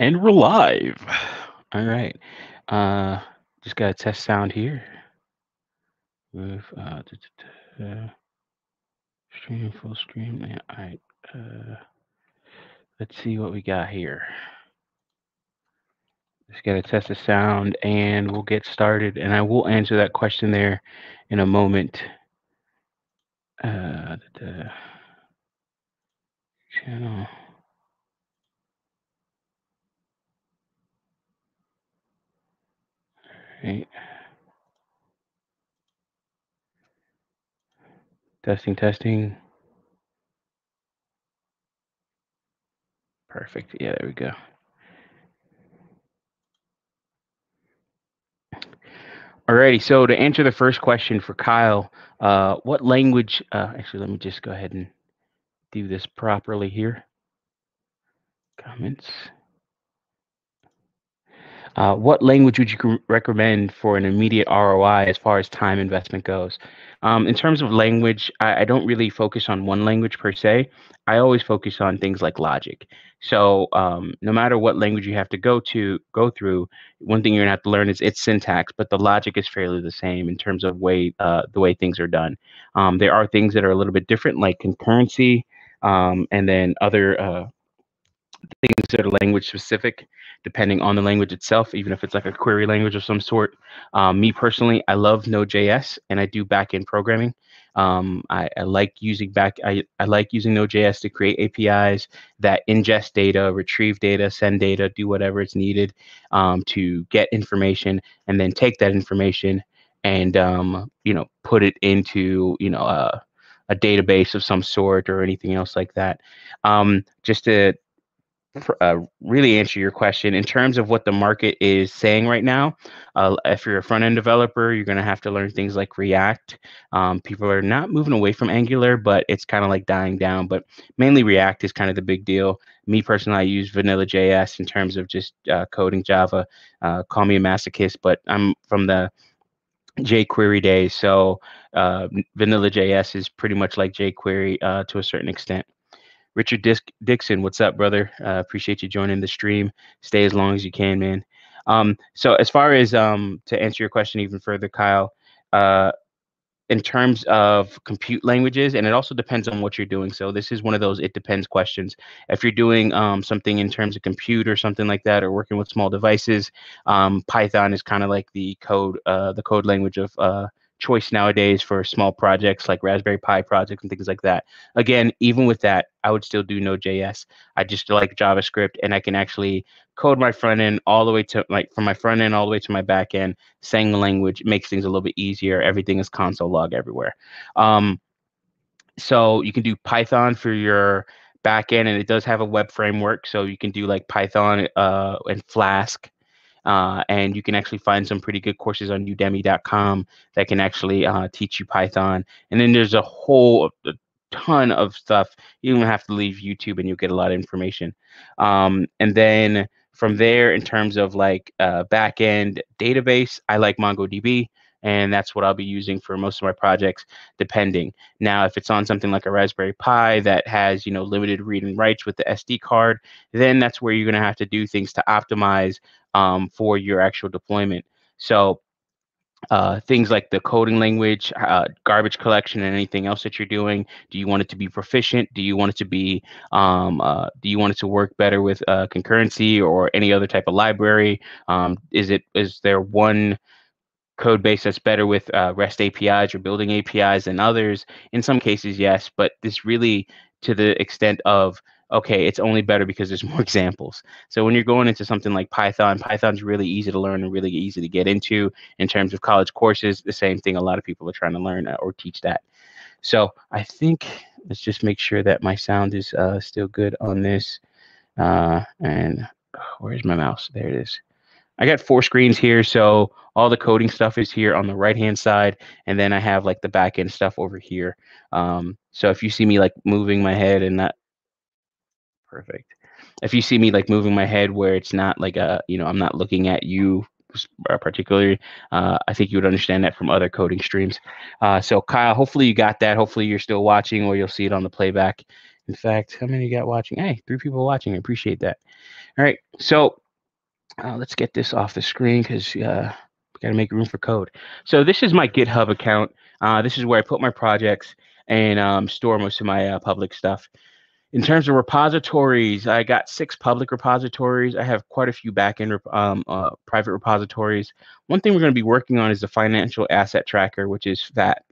And we're live. All right. Just got to test sound here. With stream full screen. Yeah, all right. Let's see what we got here. Just got to test the sound, and we'll get started. And I will answer that question there in a moment. The channel. Right. Testing, testing. Perfect. Yeah, there we go. Alrighty, so to answer the first question for Kyle, what language, actually, let me just go ahead and do this properly here. Comments. What language would you recommend for an immediate ROI as far as time investment goes? In terms of language, I don't really focus on one language per se. I always focus on things like logic. So no matter what language you have to go through, one thing you're gonna have to learn is its syntax, but the logic is fairly the same in terms of the way things are done. There are things that are a little bit different, like concurrency, and then other things that are language specific, depending on the language itself, even if it's like a query language of some sort. Me personally, I love Node.js and I do backend programming. I like using I like using Node.js to create APIs that ingest data, retrieve data, send data, do whatever it's needed to get information, and then take that information and put it into a database of some sort or anything else like that. Just to really answer your question in terms of what the market is saying right now. If you're a front end developer, you're going to have to learn things like React. People are not moving away from Angular, but it's kind of like dying down. But mainly React is kind of the big deal. Me personally, I use Vanilla JS in terms of just coding Java. Call me a masochist, but I'm from the jQuery days, so Vanilla JS is pretty much like jQuery to a certain extent. Richard Dixon, what's up, brother? Appreciate you joining the stream. Stay as long as you can, man. So as far as to answer your question even further, Kyle, uh, in terms of compute languages, and it also depends on what you're doing. So this is one of those it depends questions. If you're doing something in terms of compute or something like that, or working with small devices, Python is kind of like the code language of choice nowadays for small projects like Raspberry Pi projects and things like that. Again, even with that, I would still do Node.js. I just like JavaScript, and I can actually code my front end all the way to from my front end all the way to my back end. Saying the language makes things a little bit easier. Everything is console log everywhere. So you can do Python for your backend, and it does have a web framework. So you can do like Python and Flask. And you can actually find some pretty good courses on udemy.com that can actually teach you Python. And then there's a ton of stuff. You don't have to leave YouTube and you'll get a lot of information. And then from there, in terms of like backend database, I like MongoDB. And that's what I'll be using for most of my projects, depending. Now, if it's on something like a Raspberry Pi that has, limited read and writes with the SD card, then that's where you're going to have to do things to optimize for your actual deployment. So things like the coding language, garbage collection, and anything else that you're doing. Do you want it to be proficient? Do you want it to be? Do you want it to work better with concurrency or any other type of library? Is there one code base that's better with REST APIs or building APIs than others? In some cases, yes, but this really to the extent of, okay, it's only better because there's more examples. So when you're going into something like Python, Python's really easy to learn and really easy to get into in terms of college courses. The same thing a lot of people are trying to learn or teach that. So I think let's just make sure that my sound is still good on this. And where's my mouse? There it is. I got 4 screens here, so all the coding stuff is here on the right-hand side, and then I have like the back-end stuff over here. So if you see me like moving my head and not perfect, if you see me like moving my head where it's not like I'm not looking at you particularly, I think you would understand that from other coding streams. So Kyle, hopefully you got that. Hopefully you're still watching, or you'll see it on the playback. In fact, how many you got watching? Hey, 3 people watching. I appreciate that. All right, so let's get this off the screen because we got to make room for code. So this is my GitHub account. This is where I put my projects and store most of my public stuff. In terms of repositories, I got 6 public repositories. I have quite a few backend private repositories. One thing we're going to be working on is the financial asset tracker, which is that.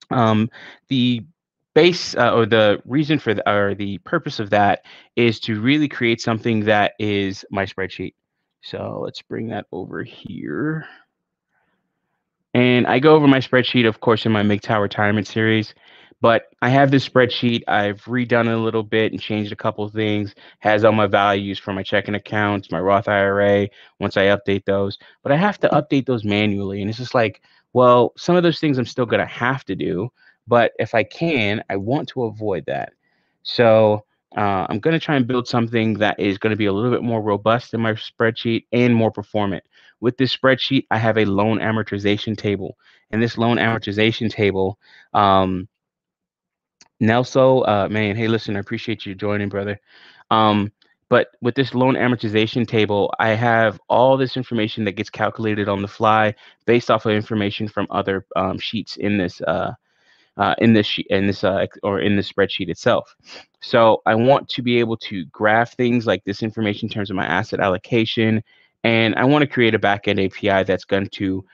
The base or the reason for or the purpose of that is to really create something that is my spreadsheet. So let's bring that over here. And I go over my spreadsheet, of course, in my MGTOW retirement series. But I have this spreadsheet. I've redone it a little bit and changed a couple of things. Has all my values for my checking accounts, my Roth IRA, once I update those. But I have to update those manually. And it's just like, well, some of those things I'm still going to have to do. But if I can, I want to avoid that. So I'm going to try and build something that is going to be a little bit more robust in my spreadsheet and more performant. With this spreadsheet, I have a loan amortization table. And this loan amortization table, Nelso, man, hey, listen, I appreciate you joining, brother. But with this loan amortization table, I have all this information that gets calculated on the fly based off of information from other sheets in this or in this spreadsheet itself. So I want to be able to graph things like this information in terms of my asset allocation, and I want to create a backend API that's going to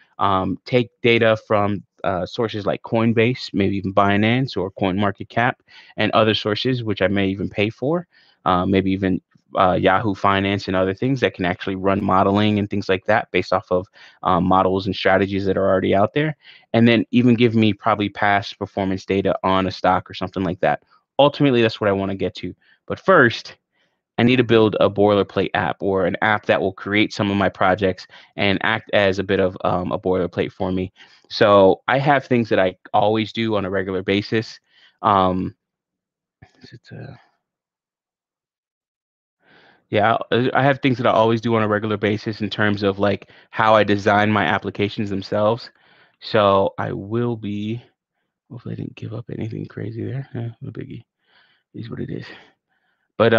take data from sources like Coinbase, maybe even Binance or CoinMarketCap, and other sources which I may even pay for, maybe even Yahoo Finance and other things that can actually run modeling and things like that based off of models and strategies that are already out there, and then even give me probably past performance data on a stock or something like that. Ultimately, that's what I want to get to. But first, I need to build a boilerplate app or an app that will create some of my projects and act as a bit of a boilerplate for me. So I have things that I always do on a regular basis. Is it, yeah, I have things that I always do on a regular basis in terms of like how I design my applications themselves. So I will be, hopefully I didn't give up anything crazy there. No biggie. Is what it is. But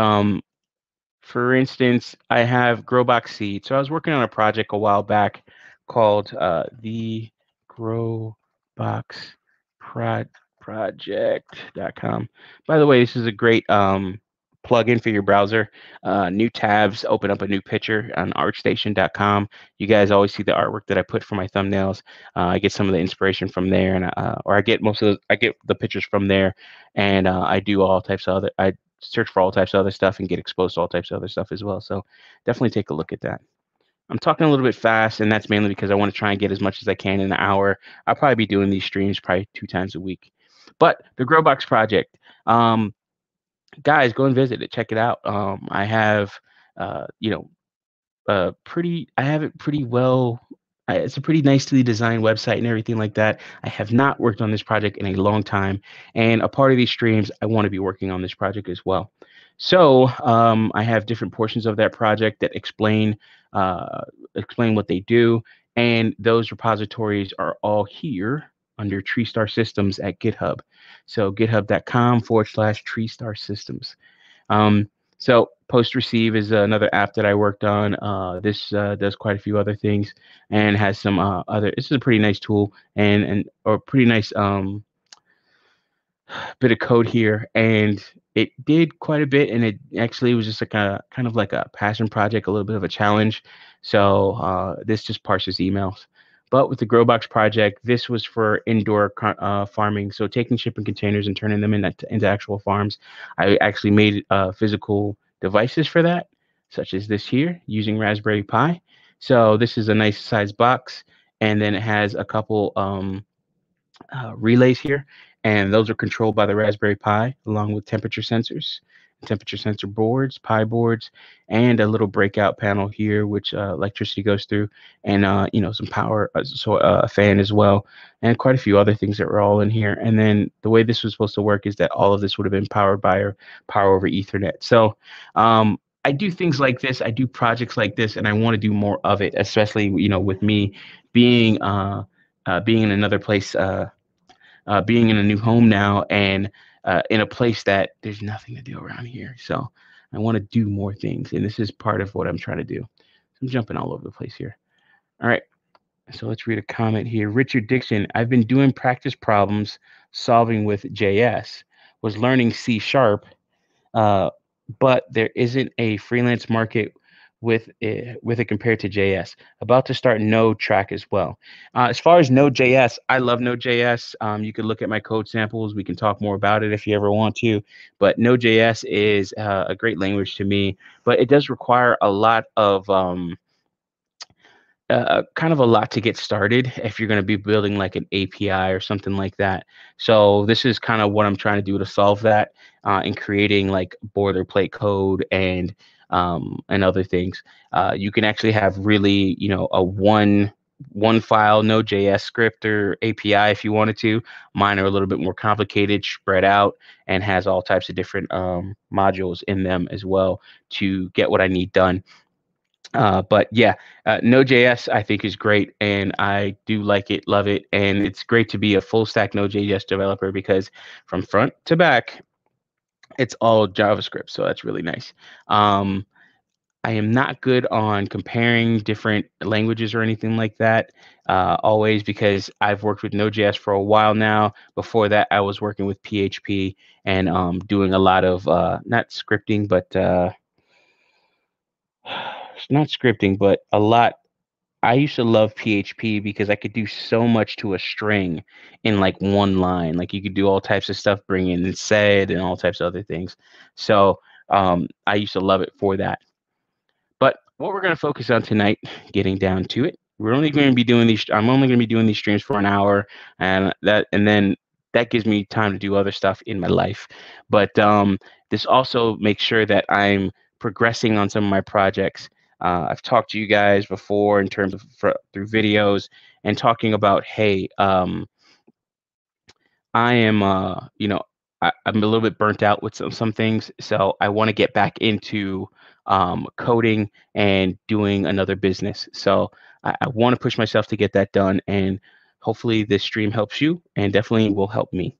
for instance, I have Growbox Seed. So I was working on a project a while back called the Growbox Project.com. By the way, this is a great plugin for your browser. New tabs open up a new picture on artstation.com. You guys always see the artwork that I put for my thumbnails. I get some of the inspiration from there, and or I get I get the pictures from there, and I do all types of other. I search for all types of other stuff and get exposed to all types of other stuff as well. So definitely take a look at that. I'm talking a little bit fast, and that's mainly because I want to try and get as much as I can in an hour. I'll probably be doing these streams probably 2 times a week. But the Growbox project, guys, go and visit it. Check it out. I have, you know, I have it pretty well. It's a pretty nicely designed website and everything like that. I have not worked on this project in a long time, and a part of these streams, I want to be working on this project as well. So I have different portions of that project that explain what they do, and those repositories are all here under TreeStarSystems at GitHub. So github.com/treestarsystems. So Post Receive is another app that I worked on. This does quite a few other things and has some other. This is a pretty nice tool and or pretty nice bit of code here, and it did quite a bit, and it actually was just like a kind of like a passion project, a little bit of a challenge. So this just parses emails. But with the Growbox project, this was for indoor farming, so taking shipping containers and turning them into actual farms. I actually made physical devices for that, such as this here, using Raspberry Pi. So this is a nice size box, and then it has a couple relays here, and those are controlled by the Raspberry Pi along with temperature sensor boards, Pi boards, and a little breakout panel here, which electricity goes through, and some power, so a fan as well, and quite a few other things that were all in here. And then the way this was supposed to work is that all of this would have been powered by or power over Ethernet. So I do things like this. I do projects like this, and I want to do more of it, especially with me being being in another place. Being in a new home now and in a place that there's nothing to do around here. So I want to do more things, and this is part of what I'm trying to do. I'm jumping all over the place here. All right. So let's read a comment here. Richard Dixon, I've been doing practice problems solving with JS, was learning C sharp, uh, but there isn't a freelance market with it compared to JS. About to start Node track as well. As far as Node.js, I love Node.js. You can look at my code samples. We can talk more about it if you ever want to. But Node.js is a great language to me, but it does require a lot of kind of a lot to get started if you're going to be building like an API or something like that. So this is kind of what I'm trying to do to solve that and creating like boilerplate code and other things. You can actually have really, a one file Node.js script or API if you wanted to. Mine are a little bit more complicated, spread out, and has all types of different modules in them as well to get what I need done. But yeah, Node.js I think is great, and I do like it, love it, and it's great to be a full stack Node.js developer because from front to back, it's all JavaScript, so that's really nice. I am not good on comparing different languages or anything like that, always because I've worked with Node.js for a while now. Before that, I was working with PHP and doing a lot of not scripting, but not scripting, but a lot. I used to love PHP because I could do so much to a string in like one line. Like you could do all types of stuff, bring in and sed and all types of other things. So I used to love it for that. But what we're going to focus on tonight, getting down to it, we're only going to be doing these. I'm only going to be doing these streams for an hour, and then that gives me time to do other stuff in my life. But this also makes sure that I'm progressing on some of my projects. I've talked to you guys before in terms of through videos and talking about, hey, I am, I'm a little bit burnt out with some things, so I want to get back into coding and doing another business. So I want to push myself to get that done, and hopefully this stream helps you, and definitely will help me.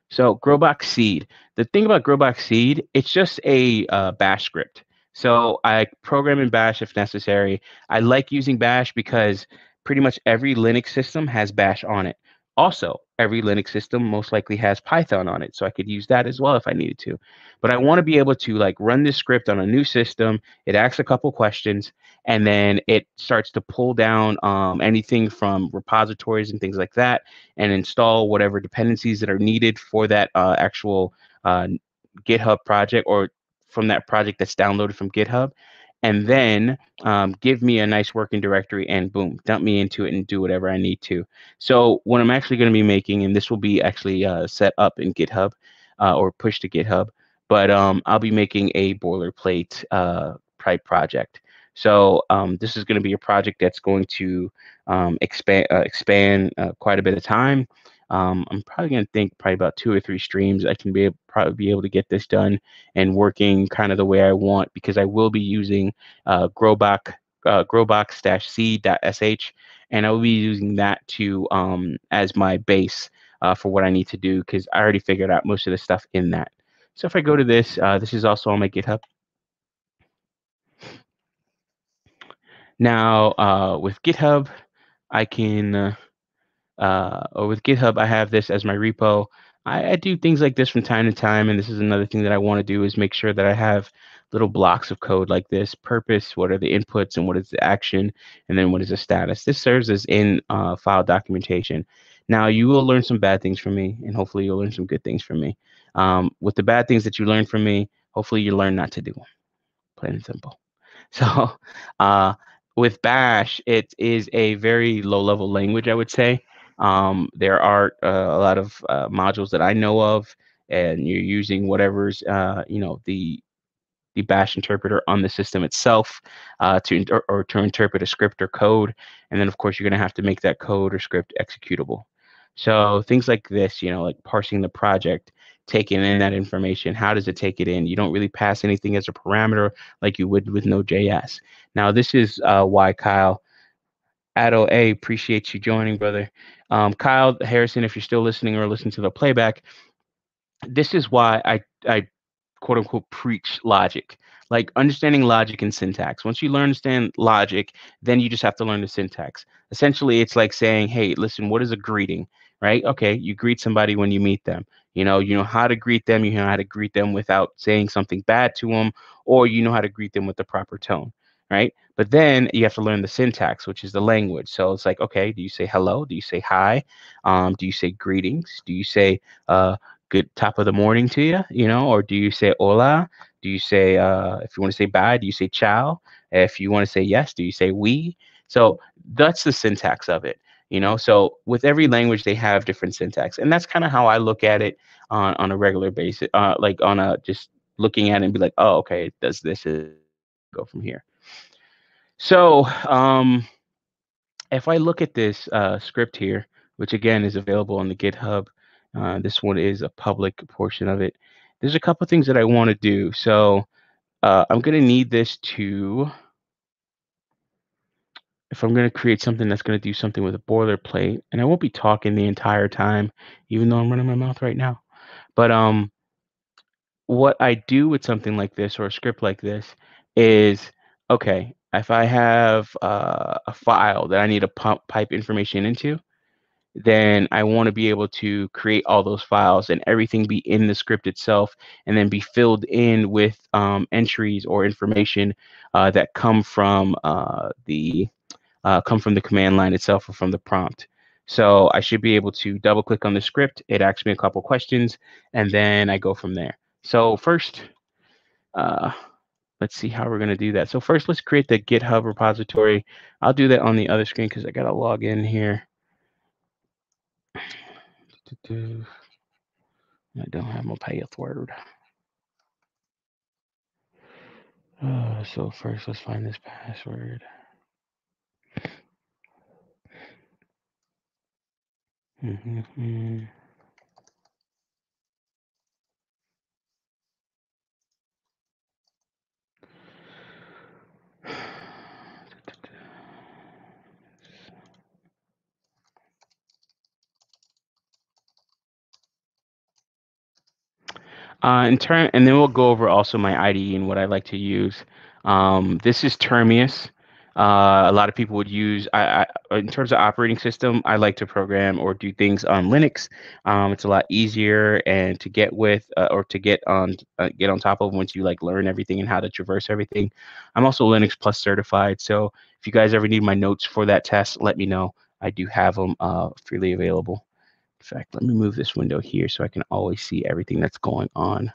So Growbox Seed. The thing about Growbox Seed, it's just a Bash script. So I program in Bash if necessary. I like using Bash because pretty much every Linux system has Bash on it. Also, every Linux system most likely has Python on it, so I could use that as well if I needed to. But I want to be able to like run this script on a new system. It asks a couple questions, and then it starts to pull down anything from repositories and things like that, and install whatever dependencies that are needed for that actual GitHub project or from that project that's downloaded from GitHub, and then give me a nice working directory and boom, dump me into it and do whatever I need to. So what I'm actually going to be making, and this will be actually set up in GitHub or pushed to GitHub, but I'll be making a boilerplate project. So this is going to be a project that's going to expand quite a bit of time. I'm probably going to think probably about 2 or 3 streams. I can probably be able to get this done and working kind of the way I want because I will be using growbox-c.sh, and I will be using that to as my base for what I need to do because I already figured out most of the stuff in that. So if I go to this, this is also on my GitHub. Now with GitHub, I can or with GitHub, I have this as my repo. I do things like this from time to time, and this is another thing that I want to do is make sure that I have little blocks of code like this. Purpose, what are the inputs, and what is the action, and then what is the status. This serves as in file documentation. Now, you will learn some bad things from me, and hopefully you'll learn some good things from me. With the bad things that you learn from me, hopefully you learn not to do them. Plain and simple. So with Bash, it is a very low-level language, I would say. There are a lot of modules that I know of, and you're using whatever's the Bash interpreter on the system itself to interpret a script or code, and then of course you're going to have to make that code or script executable. So things like this, like parsing the project, taking in that information. How does it take it in? You don't really pass anything as a parameter like you would with Node.js. Now this is why Kyle Addo A, appreciate you joining, brother. Kyle Harrison, if you're still listening or listening to the playback, this is why I quote unquote preach logic. Like understanding logic and syntax. Once you learn understand logic, then you just have to learn the syntax. Essentially, it's like saying, "Hey, listen, what is a greeting?" Right? Okay, you greet somebody when you meet them. You know how to greet them. You know how to greet them without saying something bad to them, or you know how to greet them with the proper tone. Right? But then you have to learn the syntax, which is the language. So it's like, okay, do you say hello? Do you say hi? Do you say greetings? Do you say good top of the morning to you, or do you say hola? Do you say, if you want to say bye, do you say ciao? If you want to say yes, do you say we? So that's the syntax of it, So with every language, they have different syntax. And that's kind of how I look at it on a regular basis, like on a just looking at it and be like, oh, okay, it does this, go from here. So, if I look at this script here, which again is available on the GitHub, this one is a public portion of it. There's a couple things that I want to do. So I'm going to need this to, if I'm going to create something that's going to do something with a boilerplate, and I won't be talking the entire time, even though I'm running my mouth right now. But what I do with something like this or a script like this is, okay, if I have a file that I need to pipe information into, then I want to be able to create all those files and everything be in the script itself, and then be filled in with entries or information that come from the command line itself or from the prompt. So I should be able to double click on the script. It asks me a couple questions, and then I go from there. So first, uh, let's see how we're going to do that. So first, let's create the GitHub repository. I'll do that on the other screen because I got to log in here. I don't have my password. So first, let's find this password. And then we'll go over also my IDE and what I like to use. This is Termius. A lot of people would use, in terms of operating system, I like to program or do things on Linux. It's a lot easier and to get with or to get on top of once you like learn everything and how to traverse everything. I'm also Linux Plus certified, so if you guys ever need my notes for that test, let me know. I do have them freely available. In fact, let me move this window here so I can always see everything that's going on.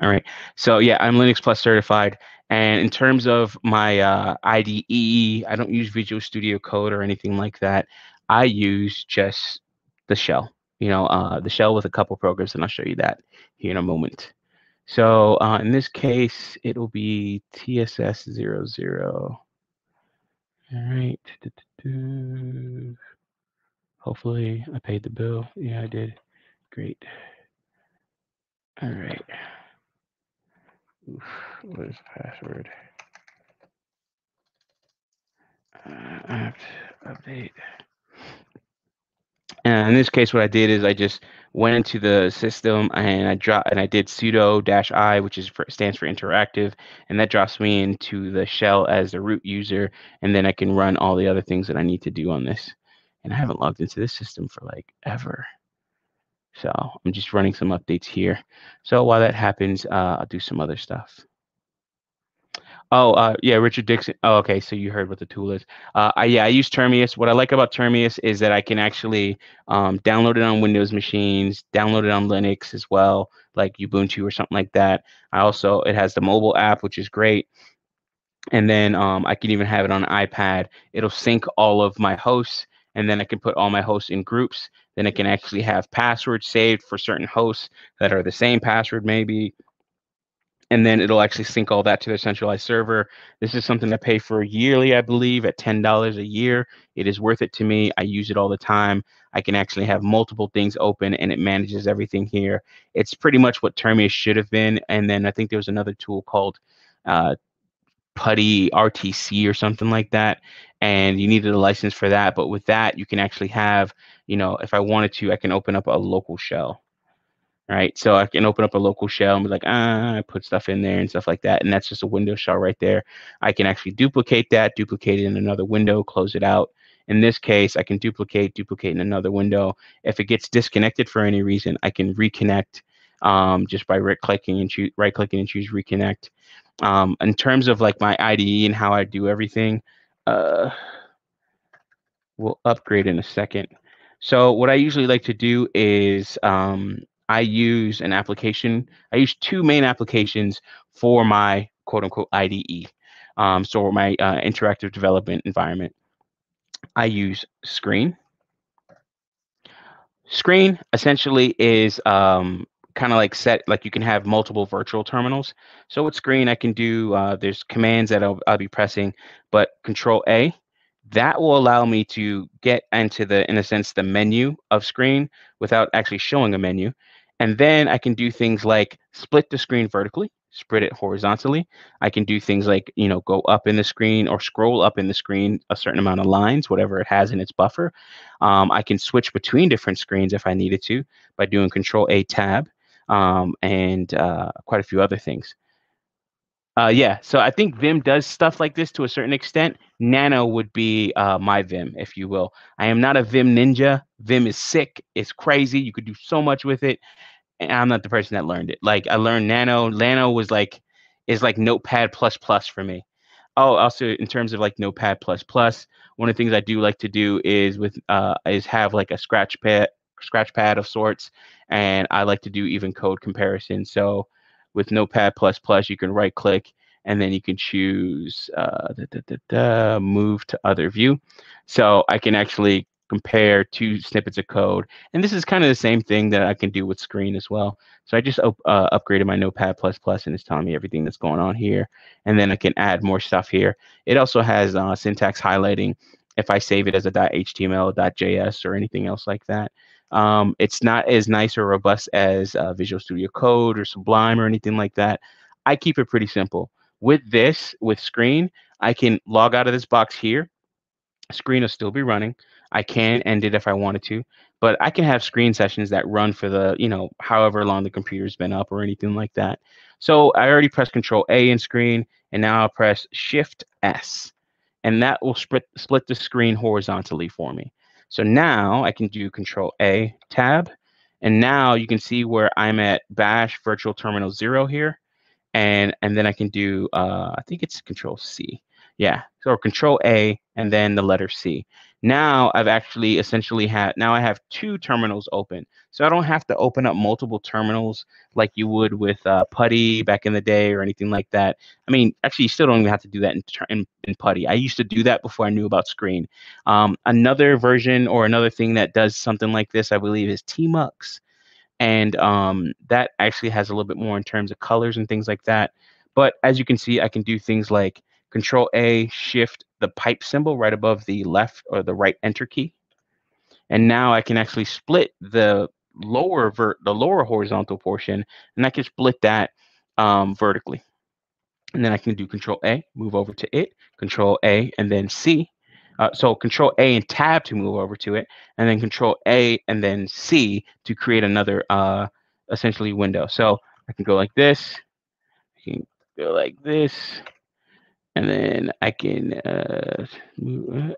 All right. So yeah, I'm Linux Plus certified. And in terms of my IDE, I don't use Visual Studio Code or anything like that. I use just the shell, the shell with a couple programs, and I'll show you that here in a moment. So in this case, it will be TSS00. All right. Hopefully I paid the bill. Yeah, I did. Great. All right. Oof, what is the password? Apt update. And in this case, what I did is I just went into the system and I did sudo -i, which stands for interactive, and that drops me into the shell as the root user, and then I can run all the other things that I need to do on this. And I haven't logged into this system for like ever. So I'm just running some updates here. So while that happens, I'll do some other stuff. Oh, yeah, Richard Dixon. Oh, okay, so you heard what the tool is. I use Termius. What I like about Termius is that I can actually download it on Windows machines, download it on Linux as well, like Ubuntu or something like that. It has the mobile app, which is great. And then I can even have it on an iPad. It'll sync all of my hosts, and then I can put all my hosts in groups. Then I can actually have passwords saved for certain hosts that are the same password, maybe, and then it'll actually sync all that to their centralized server. This is something I pay for yearly, I believe, at $10 a year. It is worth it to me. I use it all the time. I can actually have multiple things open, and it manages everything here. It's pretty much what Termius should have been. And then I think there was another tool called Putty RTC or something like that, and you needed a license for that. But with that, you can actually have, if I wanted to, I can open up a local shell. right? So I can open up a local shell and be like, I put stuff in there and stuff like that. And that's just a Windows shell right there. I can actually duplicate that, duplicate it in another window, close it out. In this case, I can duplicate in another window. If it gets disconnected for any reason, I can reconnect just by right-clicking and choose reconnect. In terms of like my IDE and how I do everything, we'll upgrade in a second. So what I usually like to do is I use an application. I use two main applications for my quote unquote IDE. So my interactive development environment. I use Screen. Screen essentially is kind of like set, like you can have multiple virtual terminals. So with Screen, I can do, there's commands that I'll be pressing, but Control A, that will allow me to get into the, in a sense, the menu of Screen without actually showing a menu. And then I can do things like split the screen vertically, split it horizontally. I can do things like, go up in the screen or scroll up in the screen a certain amount of lines, whatever it has in its buffer. I can switch between different screens if I needed to by doing Control A tab and quite a few other things. Yeah, so I think Vim does stuff like this to a certain extent. Nano would be my Vim, if you will. I am not a Vim ninja. Vim is sick. It's crazy. You could do so much with it. And I'm not the person that learned it. Like I learned Nano. Nano was like is like Notepad plus plus for me. Oh, also in terms of like Notepad plus plus, one of the things I do like to do is have like a scratch pad of sorts, and I like to do even code comparison. So with Notepad plus plus, you can right click and then you can choose move to other view. So I can actually compare 2 snippets of code. And this is kind of the same thing that I can do with Screen as well. So I just upgraded my Notepad plus plus, and it's telling me everything that's going on here. And then I can add more stuff here. It also has syntax highlighting if I save it as a .html, .js, or anything else like that. It's not as nice or robust as Visual Studio Code or Sublime or anything like that. I keep it pretty simple. With Screen, I can log out of this box here. Screen will still be running. I can end it if I wanted to, but I can have screen sessions that run for the, however long the computer's been up or anything like that. So I already pressed Control A in Screen, and now I'll press Shift S, and that will split the screen horizontally for me. So now I can do Control A tab, and now you can see where I'm at Bash Virtual Terminal 0 here, and then I can do I think it's Control C. Yeah, so Control A and then the letter C. Now I've actually essentially now I have 2 terminals open. So I don't have to open up multiple terminals like you would with Putty back in the day or anything like that. I mean, actually, you still don't even have to do that in Putty. I used to do that before I knew about Screen. Another version or another thing that does something like this, I believe, is Tmux. And that actually has a little bit more in terms of colors and things like that. But as you can see, I can do things like Control A, Shift the pipe symbol right above the left or the right enter key. And now I can actually split the lower horizontal portion, and I can split that vertically. And then I can do Control A, move over to it, Control A, and then C. So Control A and Tab to move over to it, and then Control A and then C to create another essentially window. So I can go like this, I can go like this, and then I can move,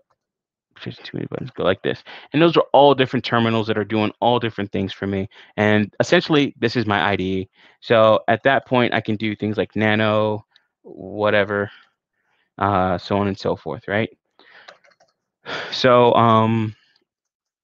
just too many buttons, go like this. And those are all different terminals that are doing all different things for me. And essentially, this is my IDE. So at that point, I can do things like nano, whatever, so on and so forth, right? So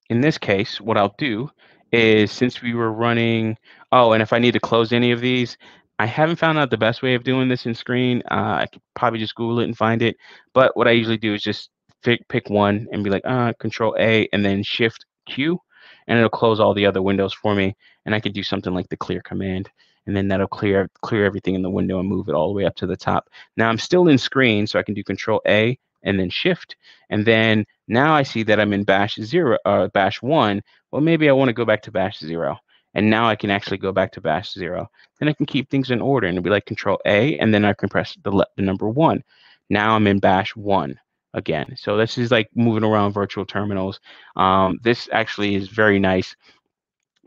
in this case, what I'll do is since we were running, oh, and if I need to close any of these, I haven't found out the best way of doing this in Screen. I could probably just Google it and find it. But what I usually do is just pick one and be like, Control A and then Shift Q, and it'll close all the other windows for me. And I could do something like the clear command, and then that'll clear everything in the window and move it all the way up to the top. Now I'm still in Screen, so I can do Control A and then Shift, and then now I see that I'm in Bash 0, Bash 1. Well, maybe I want to go back to Bash 0. And now I can actually go back to Bash 0. Then I can keep things in order, and it'll be like Control A, and then I can press the number 1. Now I'm in Bash 1 again. So this is like moving around virtual terminals. This actually is very nice.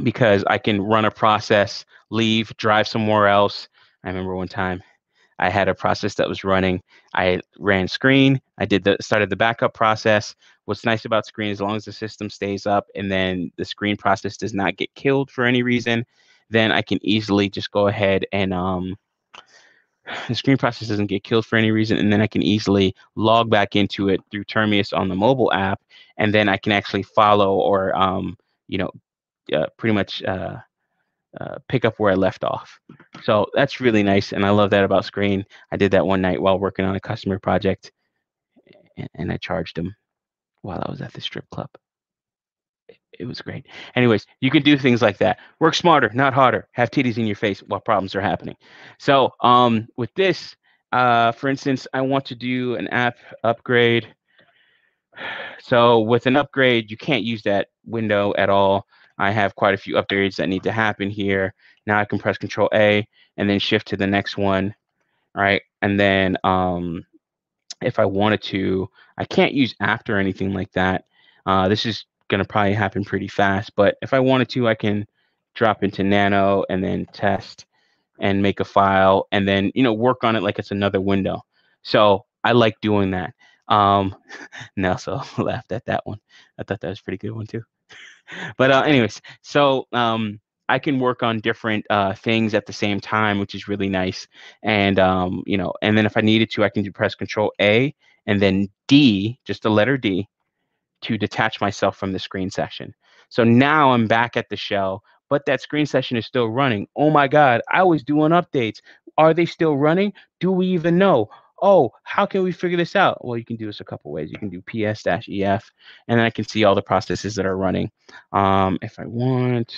because I can run a process, leave, drive somewhere else. I remember one time I had a process that was running. I ran screen. I started the backup process. What's nice about screen, as long as the system stays up and then the screen process does not get killed for any reason, then I can easily just go ahead and the screen process doesn't get killed for any reason, and then I can easily log back into it through Termius on the mobile app, and then I can actually follow or you know pretty much pick up where I left off. So that's really nice, and I love that about Screen. I did that one night while working on a customer project, and I charged him while I was at the strip club. It was great. Anyways, you can do things like that. Work smarter, not harder. Have titties in your face while problems are happening. So with this, for instance, I want to do an app upgrade. So with an upgrade, you can't use that window at all. I have quite a few upgrades that need to happen here. Now I can press Control A and then shift to the next one, right? And then if I wanted to, I can't use after or anything like that. This is going to probably happen pretty fast, but if I wanted to, I can drop into Nano and then test and make a file and then, work on it like it's another window. So I like doing that. Nelson laughed at that one. I thought that was a pretty good one too. But anyways, so I can work on different things at the same time, which is really nice. And and then if I needed to, I can press Control A and then D, just the letter D, to detach myself from the screen session. So now I'm back at the shell, but that screen session is still running. Oh my God, I was doing updates. Are they still running? Do we even know? Oh, how can we figure this out? Well, you can do this a couple ways. You can do ps-ef, and then I can see all the processes that are running. If I want,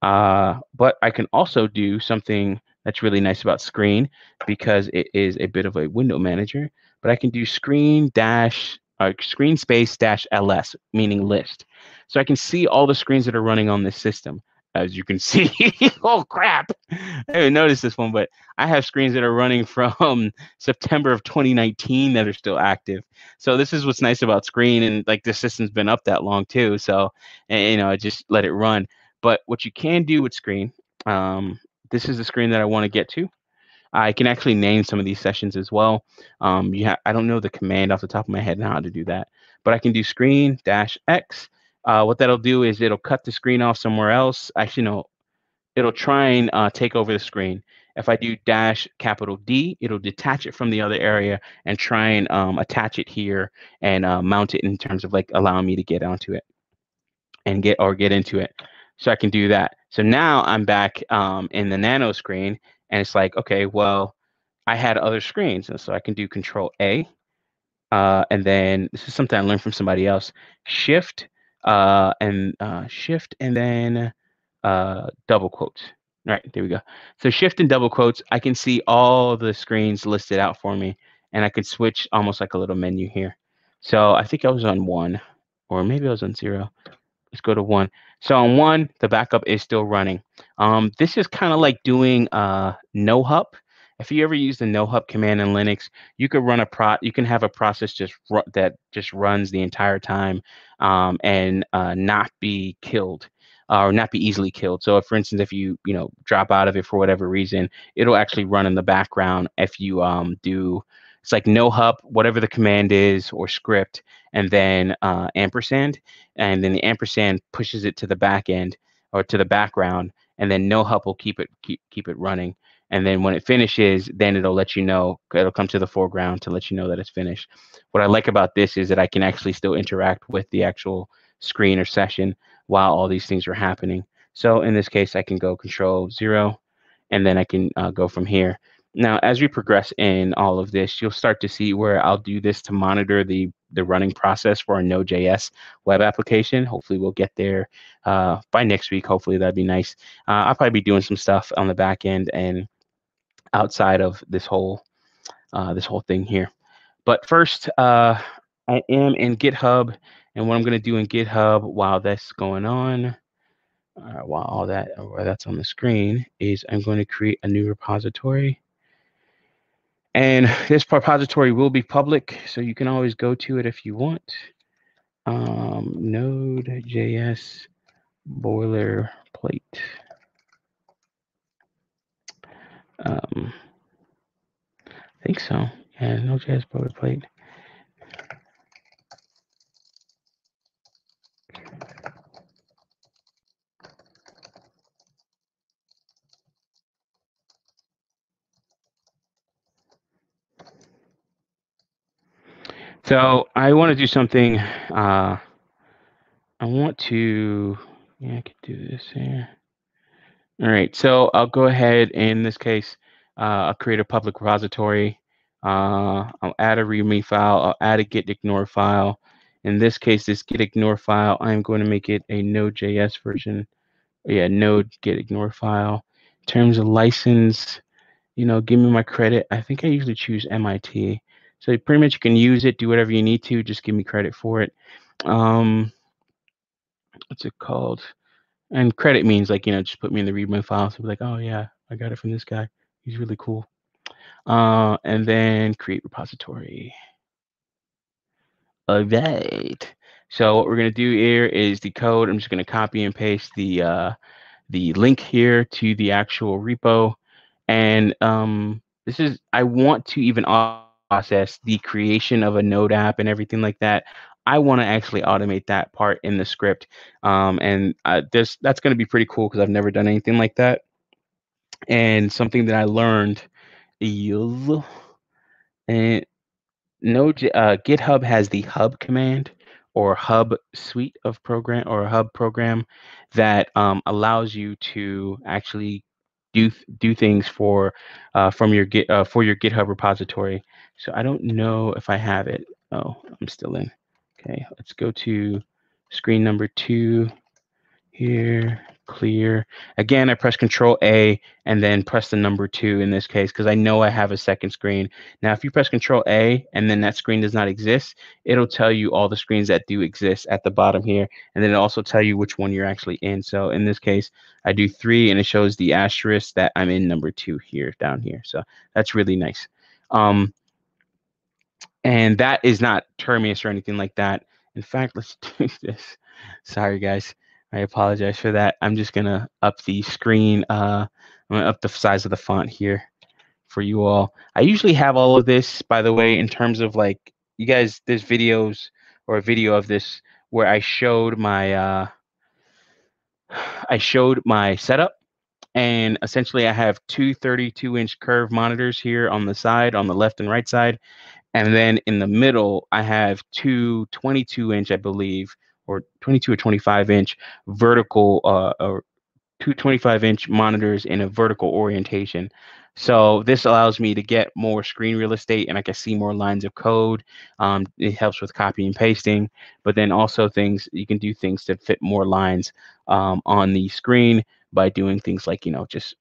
but I can also do something that's really nice about Screen because it is a bit of a window manager. But I can do screen space dash ls, meaning list. So I can see all the screens that are running on this system. As you can see, oh crap! I didn't notice this one, but I have screens that are running from September of 2019 that are still active. So this is what's nice about Screen, and like the system's been up that long too. So I just let it run. But what you can do with Screen, this is the screen that I want to get to. I can actually name some of these sessions as well. I don't know the command off the top of my head now how to do that, but I can do screen dash X. What that'll do is it'll cut the screen off somewhere else. Actually, no, it'll try and take over the screen. If I do dash capital D, it'll detach it from the other area and try and attach it here and mount it in terms of like allowing me to get onto it and get into it. So I can do that. So now I'm back in the Nano screen, and it's like, okay, well, I had other screens, and so I can do Control A, and then this is something I learned from somebody else. Shift and then double quotes. All right, there we go. So Shift and double quotes, I can see all the screens listed out for me, and I could switch almost like a little menu here. So I think I was on 1, or maybe I was on 0. Let's go to 1. So on 1, the backup is still running. This is kind of like doing nohup. If you ever use the nohup command in Linux, you could run you can have a process that just runs the entire time and not be killed or not be easily killed. So, for instance, if you drop out of it for whatever reason, it'll actually run in the background. If you do, it's like nohup, whatever the command is or script, and then ampersand, and then the ampersand pushes it to the back end or to the background, and then nohup will keep it running. And then when it finishes, then it'll let you know, it'll come to the foreground to let you know that it's finished. What I like about this is that I can actually still interact with the actual screen or session while all these things are happening. So in this case, I can go Control 0, and then I can go from here. Now, as we progress in all of this, you'll start to see where I'll do this to monitor the running process for our Node.js web application. Hopefully we'll get there by next week. Hopefully that'd be nice. I'll probably be doing some stuff on the back end and outside of this whole thing here. But first, I am in GitHub, and what I'm going to do in GitHub while that's going on, while that's on the screen, is I'm going to create a new repository. And this repository will be public, so you can always go to it if you want. Node.js boilerplate. I think so. Yeah, Node.js boilerplate. So I want to do something. I want to. Yeah, I could do this here. All right. So I'll go ahead. In this case, I'll create a public repository. I'll add a README file. I'll add a Git Ignore file. In this case, this Git Ignore file, I'm going to make it a Node.js version. Yeah, Node Git Ignore file. In terms of license, give me my credit. I think I usually choose MIT. So pretty much you can use it, do whatever you need to, just give me credit for it. What's it called? And credit means like, just put me in the README file. So be like, oh yeah, I got it from this guy. He's really cool. And then create repository. All right. So what we're gonna do here is the code. I'm just gonna copy and paste the link here to the actual repo. And I want to even process the creation of a Node app and everything like that. I want to actually automate that part in the script. And that's going to be pretty cool because I've never done anything like that. And something that I learned is, and GitHub has the hub command or hub suite of program or a hub program that allows you to actually do things for from your for your GitHub repository. So I don't know if I have it. Oh, I'm still in. Okay, let's go to screen number 2 here. Clear. Again, I press Control A and then press the number 2 in this case because I know I have a second screen. Now, if you press Control A and then that screen does not exist, it'll tell you all the screens that do exist at the bottom here, and then it'll also tell you which one you're actually in. So in this case, I do 3, and it shows the asterisk that I'm in number 2 here down here. So that's really nice. And that is not Termius or anything like that. In fact, let's do this. Sorry, guys. I apologize for that. I'm just going to up the screen. I'm going to up the size of the font here for you all. I usually have all of this, by the way, in terms of like, you guys, there's videos or a video of this where I showed my setup. And essentially, I have two 32-inch curved monitors here on the side, on the left and right side. And then in the middle, I have two 22-inch, I believe, or 22 or 25-inch vertical, or two 25-inch monitors in a vertical orientation. So this allows me to get more screen real estate, and I can see more lines of code. It helps with copy and pasting, but then also you can do things to fit more lines on the screen by doing things like, just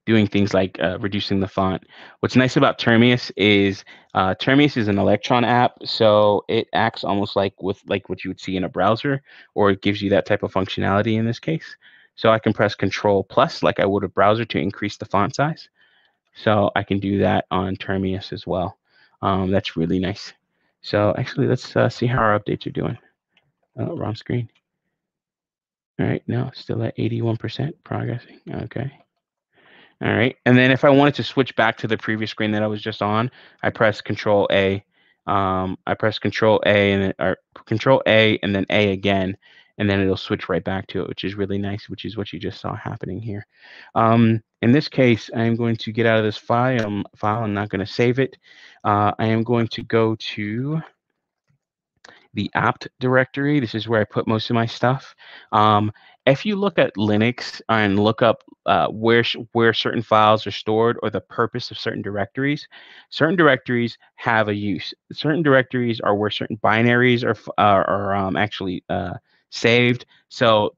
doing things like reducing the font. What's nice about Termius is an Electron app, so it acts almost like what you would see in a browser, or it gives you that type of functionality in this case. So I can press Control plus like I would a browser to increase the font size. So I can do that on Termius as well. That's really nice. So actually, let's see how our updates are doing. Oh, wrong screen. All right, no, still at 81% progressing. Okay. All right, and then if I wanted to switch back to the previous screen that I was just on, I press Control A. I press Control A and or Control A and then A again, and then it'll switch right back to it, which is really nice, which is what you just saw happening here. In this case, I am going to get out of this file. I'm not going to save it. I am going to go to the apt directory. This is where I put most of my stuff. If you look at Linux and look up where certain files are stored or the purpose of certain directories have a use. Certain directories are where certain binaries are actually saved. So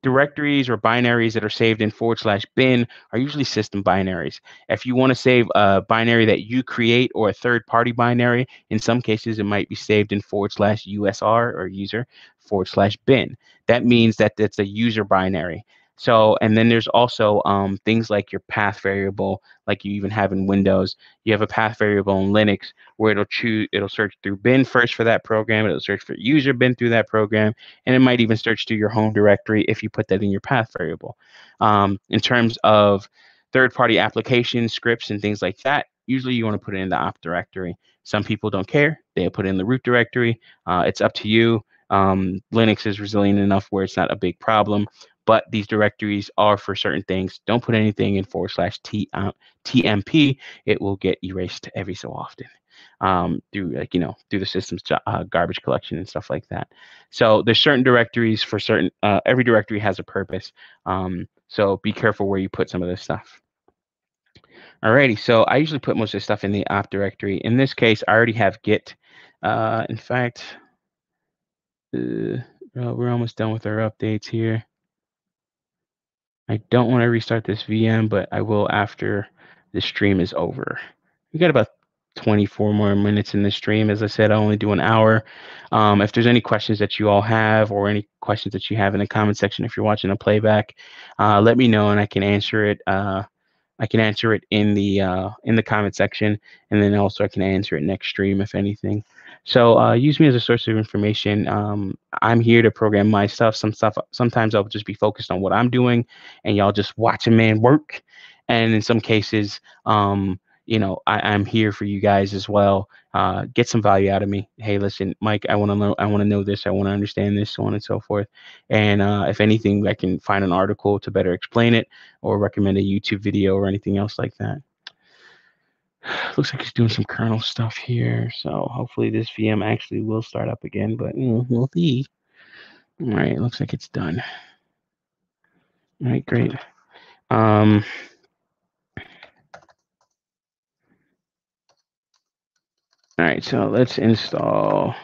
directories or binaries that are saved in /bin are usually system binaries. If you want to save a binary that you create or a third-party binary, in some cases it might be saved in /usr or user /bin. That means that it's a user binary. So, and then there's also things like your path variable, like you even have in Windows. You have a path variable in Linux where it'll search through bin first for that program, it'll search for user bin through that program, and it might even search through your home directory if you put that in your path variable. In terms of third-party application scripts and things like that, usually you want to put it in the opt directory. Some people don't care; they put it in the root directory. It's up to you. Linux is resilient enough where it's not a big problem, but these directories are for certain things. Don't put anything in /tmp. It will get erased every so often through through the system's garbage collection and stuff like that. So there's certain directories for certain. Every directory has a purpose. So be careful where you put some of this stuff. Alrighty, so I usually put most of the stuff in the opt directory. In this case, I already have Git. In fact, we're almost done with our updates here. I don't want to restart this VM, but I will after the stream is over. We got about 24 more minutes in the stream. As I said, I only do an hour. If there's any questions that you all have or any questions that you have in the comment section, if you're watching a playback, let me know and I can answer it. I can answer it in the comment section, and then also I can answer it next stream if anything. So use me as a source of information. I'm here to program my stuff. Sometimes I'll just be focused on what I'm doing, and y'all just watch a man work. And in some cases, I'm here for you guys as well. Get some value out of me. Hey, listen, Mike, I want to know this. I want to understand this, so on and so forth. And if anything, I can find an article to better explain it or recommend a YouTube video or anything else like that. Looks like he's doing some kernel stuff here. So hopefully this VM actually will start up again, but we'll see. All right, looks like it's done. All right, great. All right, so let's install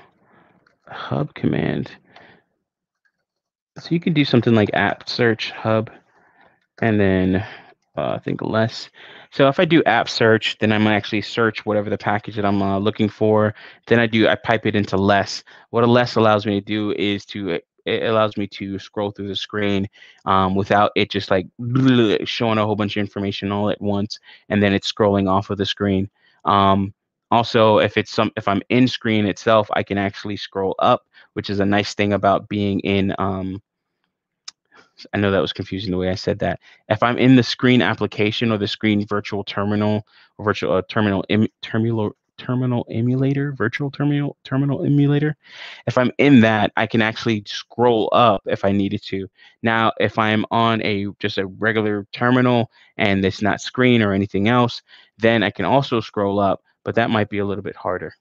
hub command. So you can do something like apt search hub and then I think less. So if I do app search, then I'm gonna actually search whatever the package that I'm looking for. Then I pipe it into less. What a less allows me to do is it allows me to scroll through the screen without it just like showing a whole bunch of information all at once, and then it's scrolling off of the screen. Also, if I'm in screen itself, I can actually scroll up, which is a nice thing about being in I know that was confusing the way I said that. If I'm in the screen application or the screen virtual terminal or virtual terminal emulator, virtual terminal emulator, if I'm in that, I can actually scroll up if I needed to. Now, if I'm on just a regular terminal and it's not screen or anything else, then I can also scroll up, but that might be a little bit harder.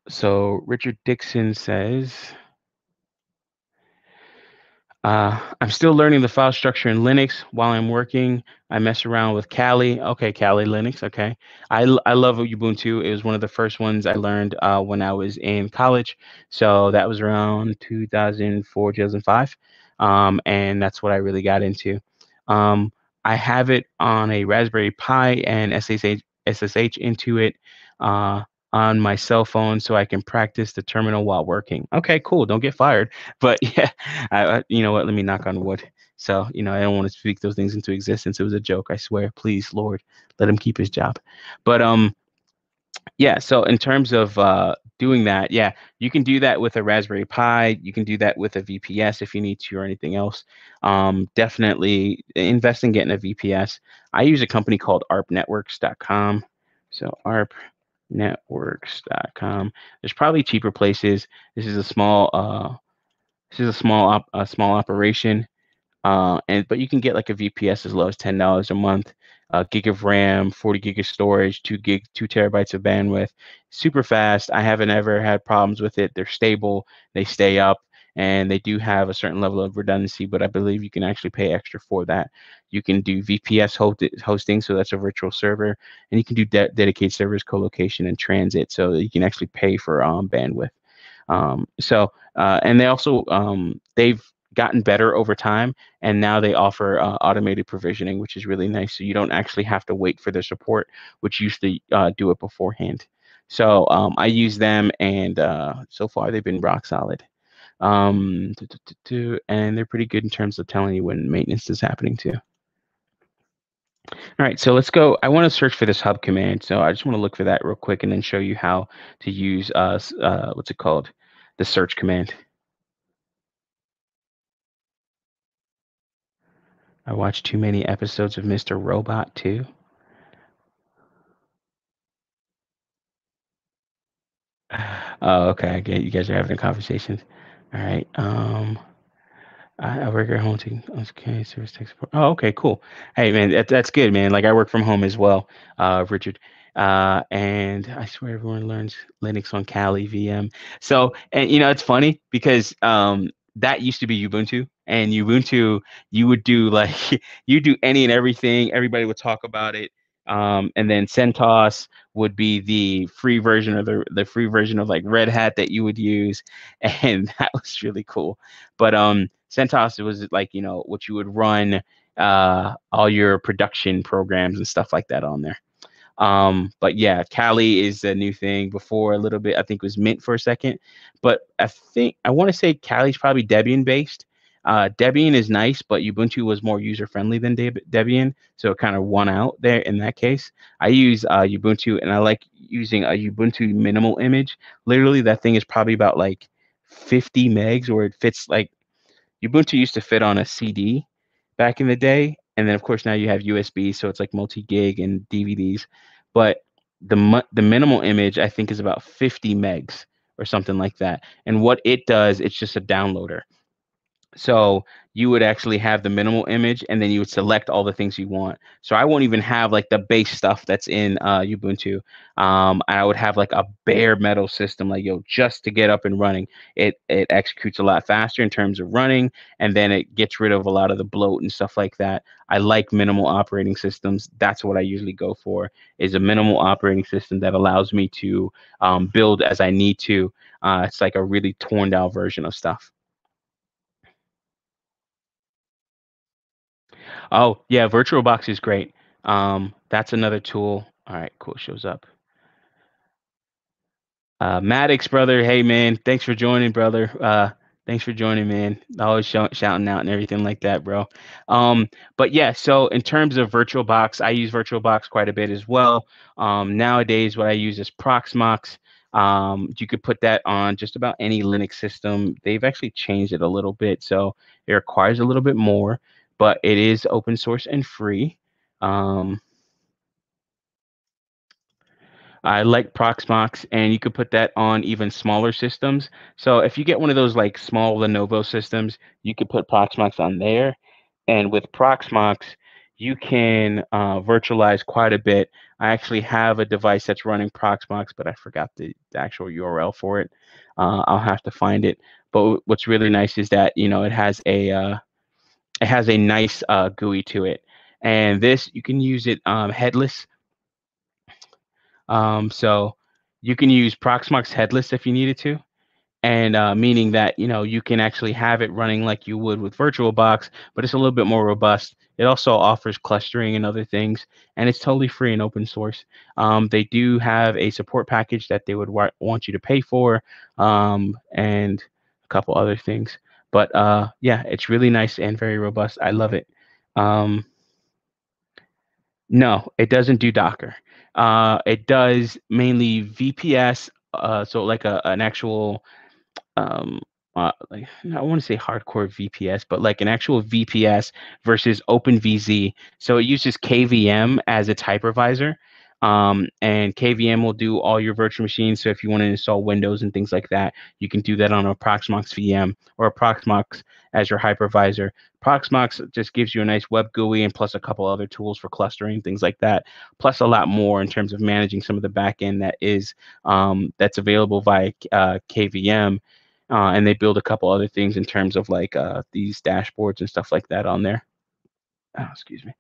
So Richard Dixon says, I'm still learning the file structure in Linux while I'm working. I mess around with Kali. Okay, Kali Linux. Okay. I love Ubuntu. It was one of the first ones I learned when I was in college. So that was around 2004, 2005. And that's what I really got into. I have it on a Raspberry Pi and SSH into it on my cell phone so I can practice the terminal while working. Okay, cool. Don't get fired. But yeah, you know what? Let me knock on wood. So, I don't want to speak those things into existence. It was a joke, I swear. Please, Lord, let him keep his job. But yeah, so in terms of doing that, yeah, you can do that with a Raspberry Pi. You can do that with a VPS if you need to or anything else. Definitely invest in getting a VPS. I use a company called arpnetworks.com. So arpnetworks.com. There's probably cheaper places. This is a small small operation. But you can get like a VPS as low as $10 a month, gig of RAM, 40 gig of storage, 2 terabytes of bandwidth, super fast. I haven't ever had problems with it. They're stable, they stay up, and they do have a certain level of redundancy, but I believe you can actually pay extra for that. You can do VPS hosting, so that's a virtual server, and you can do dedicated servers, co-location, and transit, so that you can actually pay for bandwidth. And they also they've gotten better over time, and now they offer automated provisioning, which is really nice. So you don't actually have to wait for their support, which used to do it beforehand. So I use them, and so far they've been rock solid. And they're pretty good in terms of telling you when maintenance is happening too. All right, so let's go. I want to search for this hub command, so I just want to look for that real quick and then show you how to use what's it called, the search command. I watched too many episodes of Mr. Robot too. Oh, okay. I get you guys are having a conversation. All right. I work at home too. Okay, service tech support. Oh, okay, cool. Hey, man, that's good, man. Like I work from home as well, Richard. And I swear everyone learns Linux on Kali VM. So, and it's funny because that used to be Ubuntu, and Ubuntu you would do like you do any and everything. Everybody would talk about it. And then CentOS would be the free version of the free version of like Red Hat that you would use, and that was really cool. But CentOS was like what you would run all your production programs and stuff like that on there. But yeah, Kali is a new thing. Before a little bit, I think it was Mint for a second, but I want to say Kali's probably Debian based. Debian is nice, but Ubuntu was more user friendly than Debian, so it kind of won out there in that case. I use Ubuntu, and I like using a Ubuntu minimal image. Literally, that thing is probably about like 50 megs, or it fits like Ubuntu used to fit on a CD back in the day, and then of course now you have USB, so it's like multi-gig and DVDs. But the minimal image I think is about 50 megs or something like that. And what it does, it's just a downloader. So you would actually have the minimal image, and then you would select all the things you want. So I won't even have like the base stuff that's in Ubuntu. I would have like a bare metal system, like just to get up and running. It executes a lot faster in terms of running, and then it gets rid of a lot of the bloat and stuff like that. I like minimal operating systems. That's what I usually go for, is a minimal operating system that allows me to build as I need to. It's like a really torn down version of stuff. Oh, yeah, VirtualBox is great. That's another tool. All right, cool, shows up. Maddox, brother, hey man, thanks for joining, brother. Thanks for joining, man. Always shouting out and everything like that, bro. But yeah, so in terms of VirtualBox, I use VirtualBox quite a bit as well. Nowadays, what I use is Proxmox. You could put that on just about any Linux system. They've actually changed it a little bit, so it requires a little bit more, but it is open source and free. Um, I like Proxmox, and you could put that on even smaller systems. So if you get one of those like small Lenovo systems, you could put Proxmox on there. And with Proxmox, you can virtualize quite a bit. I actually have a device that's running Proxmox, but I forgot the actual URL for it. I'll have to find it. But what's really nice is that it has a nice GUI to it, and this you can use it headless. So you can use Proxmox headless if you needed to, and meaning that you can actually have it running like you would with VirtualBox, but it's a little bit more robust. It also offers clustering and other things, and it's totally free and open source. They do have a support package that they would want you to pay for, and a couple other things. But yeah, it's really nice and very robust. I love it. Um, no, it doesn't do Docker. It does mainly VPS, so like an actual like I want to say hardcore VPS, but like an actual VPS versus OpenVZ. So it uses KVM as its hypervisor. And KVM will do all your virtual machines. So if you want to install Windows and things like that, you can do that on a Proxmox VM or a Proxmox as your hypervisor. Proxmox just gives you a nice web GUI and plus a couple other tools for clustering, things like that, plus a lot more in terms of managing some of the backend that's available via KVM. And they build a couple other things in terms of like these dashboards and stuff like that on there. Oh, excuse me.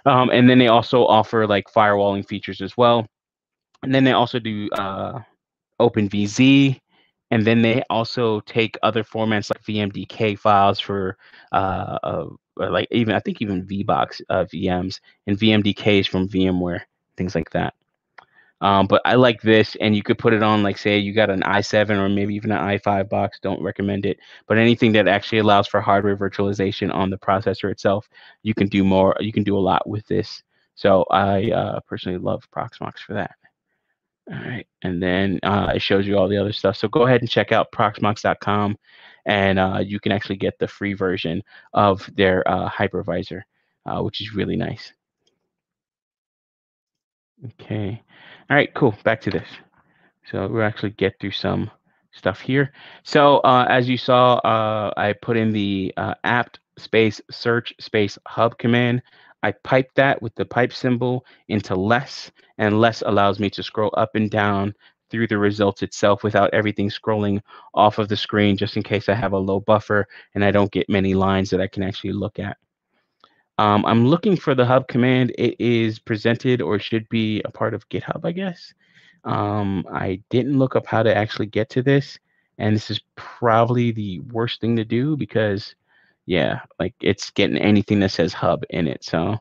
And then they also offer like firewalling features as well. And then they also do OpenVZ. And then they also take other formats like VMDK files for like even I think even VBox VMs and VMDKs from VMware, things like that. But I like this, and you could put it on, like, say you got an i7 or maybe even an i5 box. Don't recommend it, but anything that actually allows for hardware virtualization on the processor itself, you can do more. You can do a lot with this. So I personally love Proxmox for that. All right, and then it shows you all the other stuff. So go ahead and check out proxmox.com, and you can actually get the free version of their hypervisor, which is really nice. Okay. All right, cool. Back to this. So we'll actually get through some stuff here. So as you saw, I put in the apt space search space hub command. I piped that with the pipe symbol into less, and less allows me to scroll up and down through the results itself without everything scrolling off of the screen, just in case I have a low buffer and I don't get many lines that I can actually look at. I'm looking for the hub command. It is presented or should be a part of GitHub, I guess. I didn't look up how to actually get to this, and this is probably the worst thing to do because, yeah, like it's getting anything that says hub in it. So,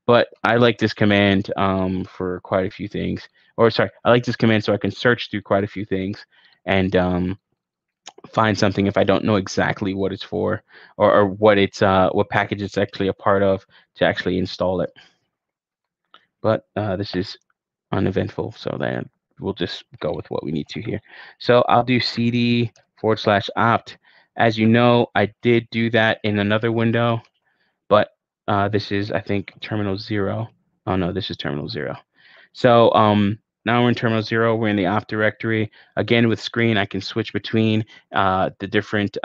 but I like this command for quite a few things. Or sorry, I like this command so I can search through quite a few things and find something if I don't know exactly what it's for or what it's what package it's actually a part of to actually install it. But this is uneventful, so then we'll just go with what we need to here. So I'll do cd/opt. As you know, I did do that in another window, but this is, I think, terminal 0. Oh no, this is terminal 0. So now we're in terminal 0. We're in the opt directory. Again, with screen, I can switch between the different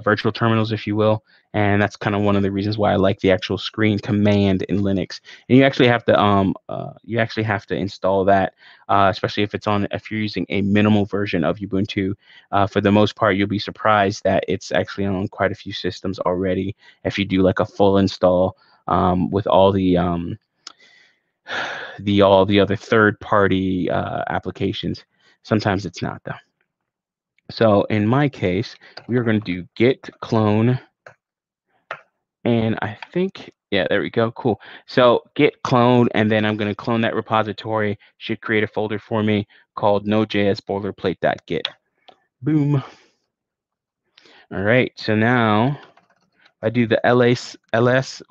virtual terminals, if you will. And that's kind of one of the reasons why I like the actual screen command in Linux. And you actually have to install that, especially if you're using a minimal version of Ubuntu. For the most part, you'll be surprised that it's actually on quite a few systems already. If you do like a full install with all the all the other third-party applications, sometimes it's not though. So in my case, we are going to do git clone, and I think, yeah, there we go. Cool. So git clone, and then I'm going to clone that repository. Should create a folder for me called node.js boilerplate.git. Boom. All right. So now I do the ls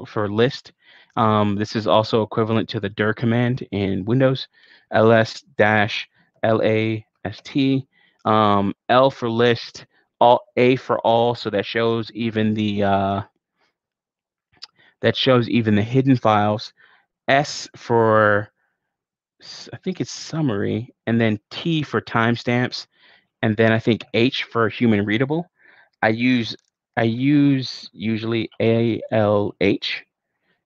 for list. This is also equivalent to the dir command in Windows. ls-last. L for list, A for all, so that shows even the hidden files. S for, I think it's summary, and then T for timestamps, and then I think H for human readable. I use usually ALH,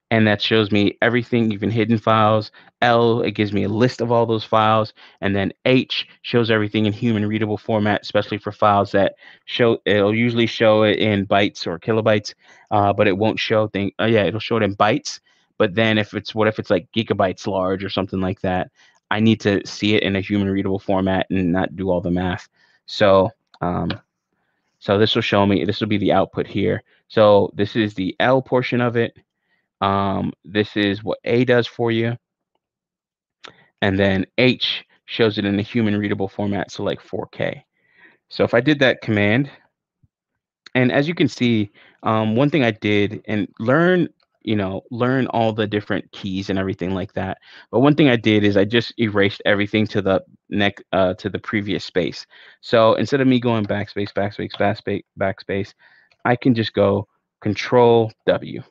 and that shows me everything, even hidden files. L, it gives me a list of all those files, and then H shows everything in human readable format, especially for files that it'll usually show it in bytes or kilobytes, but it won't show it'll show it in bytes. But then if it's like gigabytes large or something like that, I need to see it in a human readable format and not do all the math. So so this will show me, this will be the output here. So this is the L portion of it. This is what A does for you. And then H shows it in a human readable format, so like 4K. So if I did that command, and as you can see, one thing I did and learn all the different keys and everything like that. But one thing I did is I just erased everything to the to the previous space. So instead of me going backspace, backspace, backspace, backspace, I can just go Control W.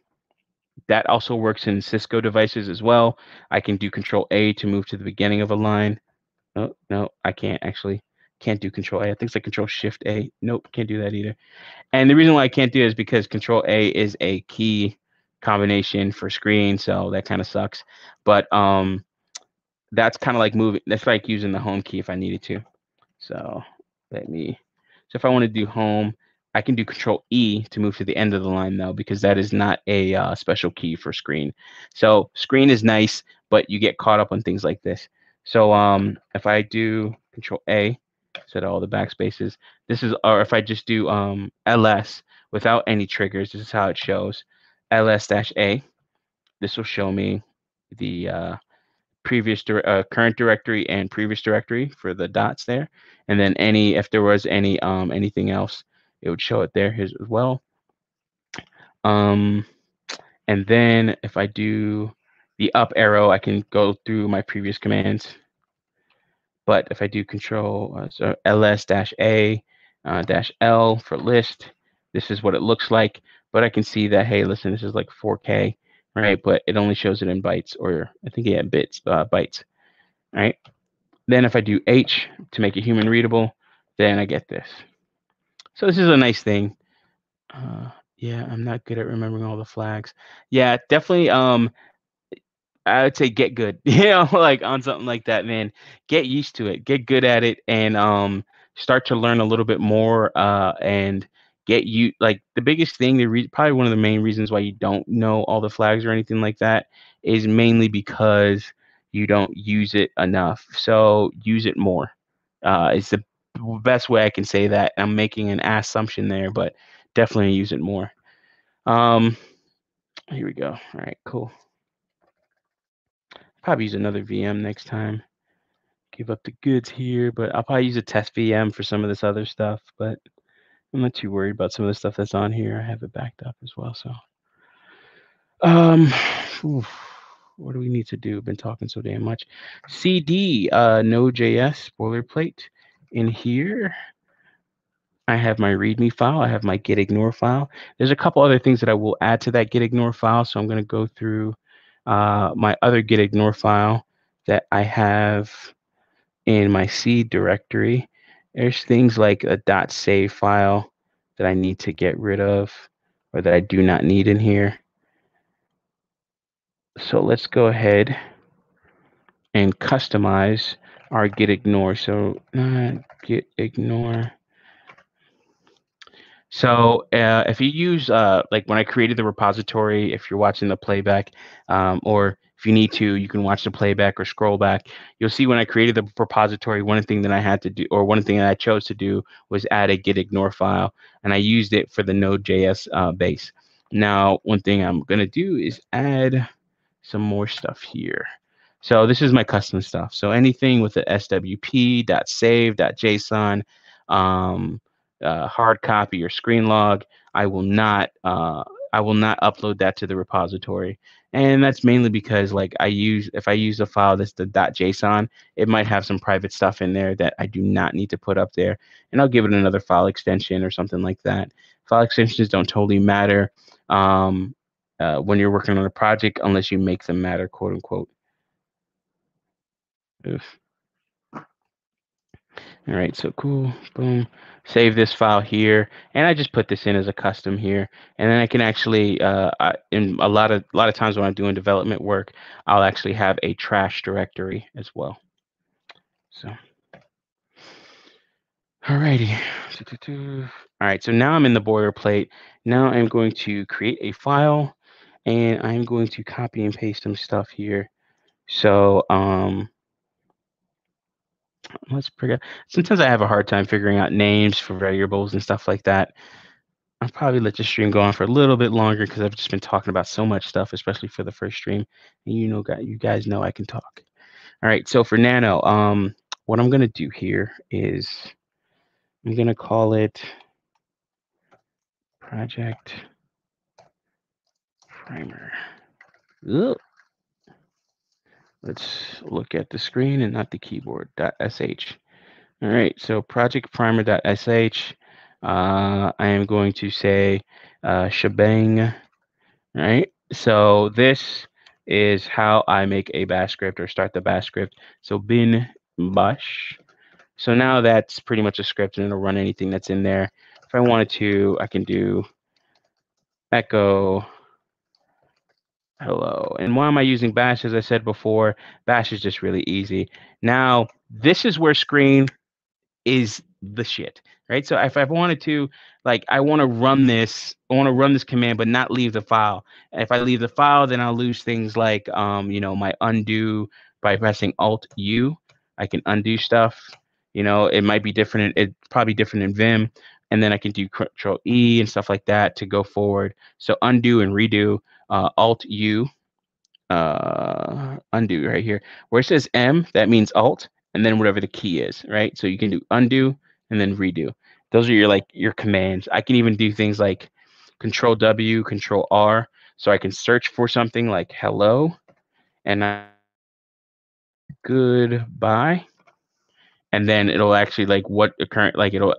That also works in Cisco devices as well. I can do Control A to move to the beginning of a line. Oh, no, I can't do Control A. I think it's like Control Shift A. Nope, can't do that either. And the reason why I can't do it is because Control A is a key combination for screen, so that kind of sucks. But that's kind of like moving. That's like using the home key if I needed to. So so if I want to do home, I can do Control E to move to the end of the line though, because that is not a special key for screen. So screen is nice, but you get caught up on things like this. So if I do Control A, set all the backspaces, or if I just do ls without any triggers, this is how it shows. ls-a, this will show me the current directory and previous directory for the dots there, and then if there was anything else, it would show it there as well. And then if I do the up arrow, I can go through my previous commands. But if I do control so ls-a -l for list, this is what it looks like. But I can see that, hey, listen, this is like 4K, right? But it only shows it in bytes, or I think bytes, right? Then if I do H to make it human readable, then I get this. So this is a nice thing. Yeah, I'm not good at remembering all the flags. Yeah, definitely. I would say get good, like on something like that, man. Get used to it, get good at it, and start to learn a little bit more. And get you like the biggest thing, probably one of the main reasons why you don't know all the flags or anything like that is mainly because you don't use it enough. So use it more. It's the best way I can say that. I'm making an assumption there, but definitely use it more. Here we go. All right, cool. Probably use another VM next time. Give up the goods here, but I'll probably use a test VM for some of this other stuff, but I'm not too worried about some of the stuff that's on here. I have it backed up as well, so. What do we need to do? I've been talking so damn much. CD, Node.js boilerplate in here. I have my README file. I have my Git Ignore file. There's a couple other things that I will add to that Git Ignore file, so I'm going to go through my other Git Ignore file that I have in my C directory. There's things like a .save file that I need to get rid of or that I do not need in here. So let's go ahead and customize our Git Ignore. So Git Ignore. So if you use, like when I created the repository, if you're watching the playback, or if you need to, you can watch the playback or scroll back. You'll see when I created the repository, one thing that I had to do, or one thing that I chose to do was add a Git Ignore file, and I used it for the Node.js base. Now, one thing I'm going to do is add some more stuff here. So this is my custom stuff. So anything with the swp, .save, .json, hard copy or screen log, I will not upload that to the repository. And that's mainly because if I use a file that's the .json, it might have some private stuff in there that I do not need to put up there. And I'll give it another file extension or something like that. File extensions don't totally matter when you're working on a project unless you make them matter, quote unquote. Oof. All right, so cool, boom. Save this file here, and I just put this in as a custom here, and then I can actually, in a lot of times when I'm doing development work, I'll actually have a trash directory as well. So, alrighty. All right, so now I'm in the boilerplate. Now I'm going to create a file, and I'm going to copy and paste some stuff here. So, let's forget. Sometimes I have a hard time figuring out names for variables and stuff like that. I'll probably let the stream go on for a little bit longer because I've just been talking about so much stuff, especially for the first stream. And you guys know I can talk. All right, so for Nano, what I'm gonna do here is I'm gonna call it Project Primer. Ugh. Let's look at the screen and not the keyboard. .sh. All right, so project primer.sh. I am going to say shebang, right? So this is how I make a bash script or start the bash script. So bin bash. So now that's pretty much a script and it'll run anything that's in there. If I wanted to, I can do echo hello. And why am I using bash? As I said before, bash is just really easy. Now, this is where screen is the shit, right? So if I wanted to, I want to run this command, but not leave the file. And if I leave the file, then I'll lose things like, my undo by pressing Alt U. I can undo stuff. It might be different. It's probably different in Vim. And then I can do Control E and stuff like that to go forward. So undo and redo, Alt U. undo right here. Where it says M, that means Alt, and then whatever the key is, right? So you can do undo and then redo. Those are your commands. I can even do things like Control W, Control R, so I can search for something like hello, and goodbye, and then it'll actually like what the current like it'll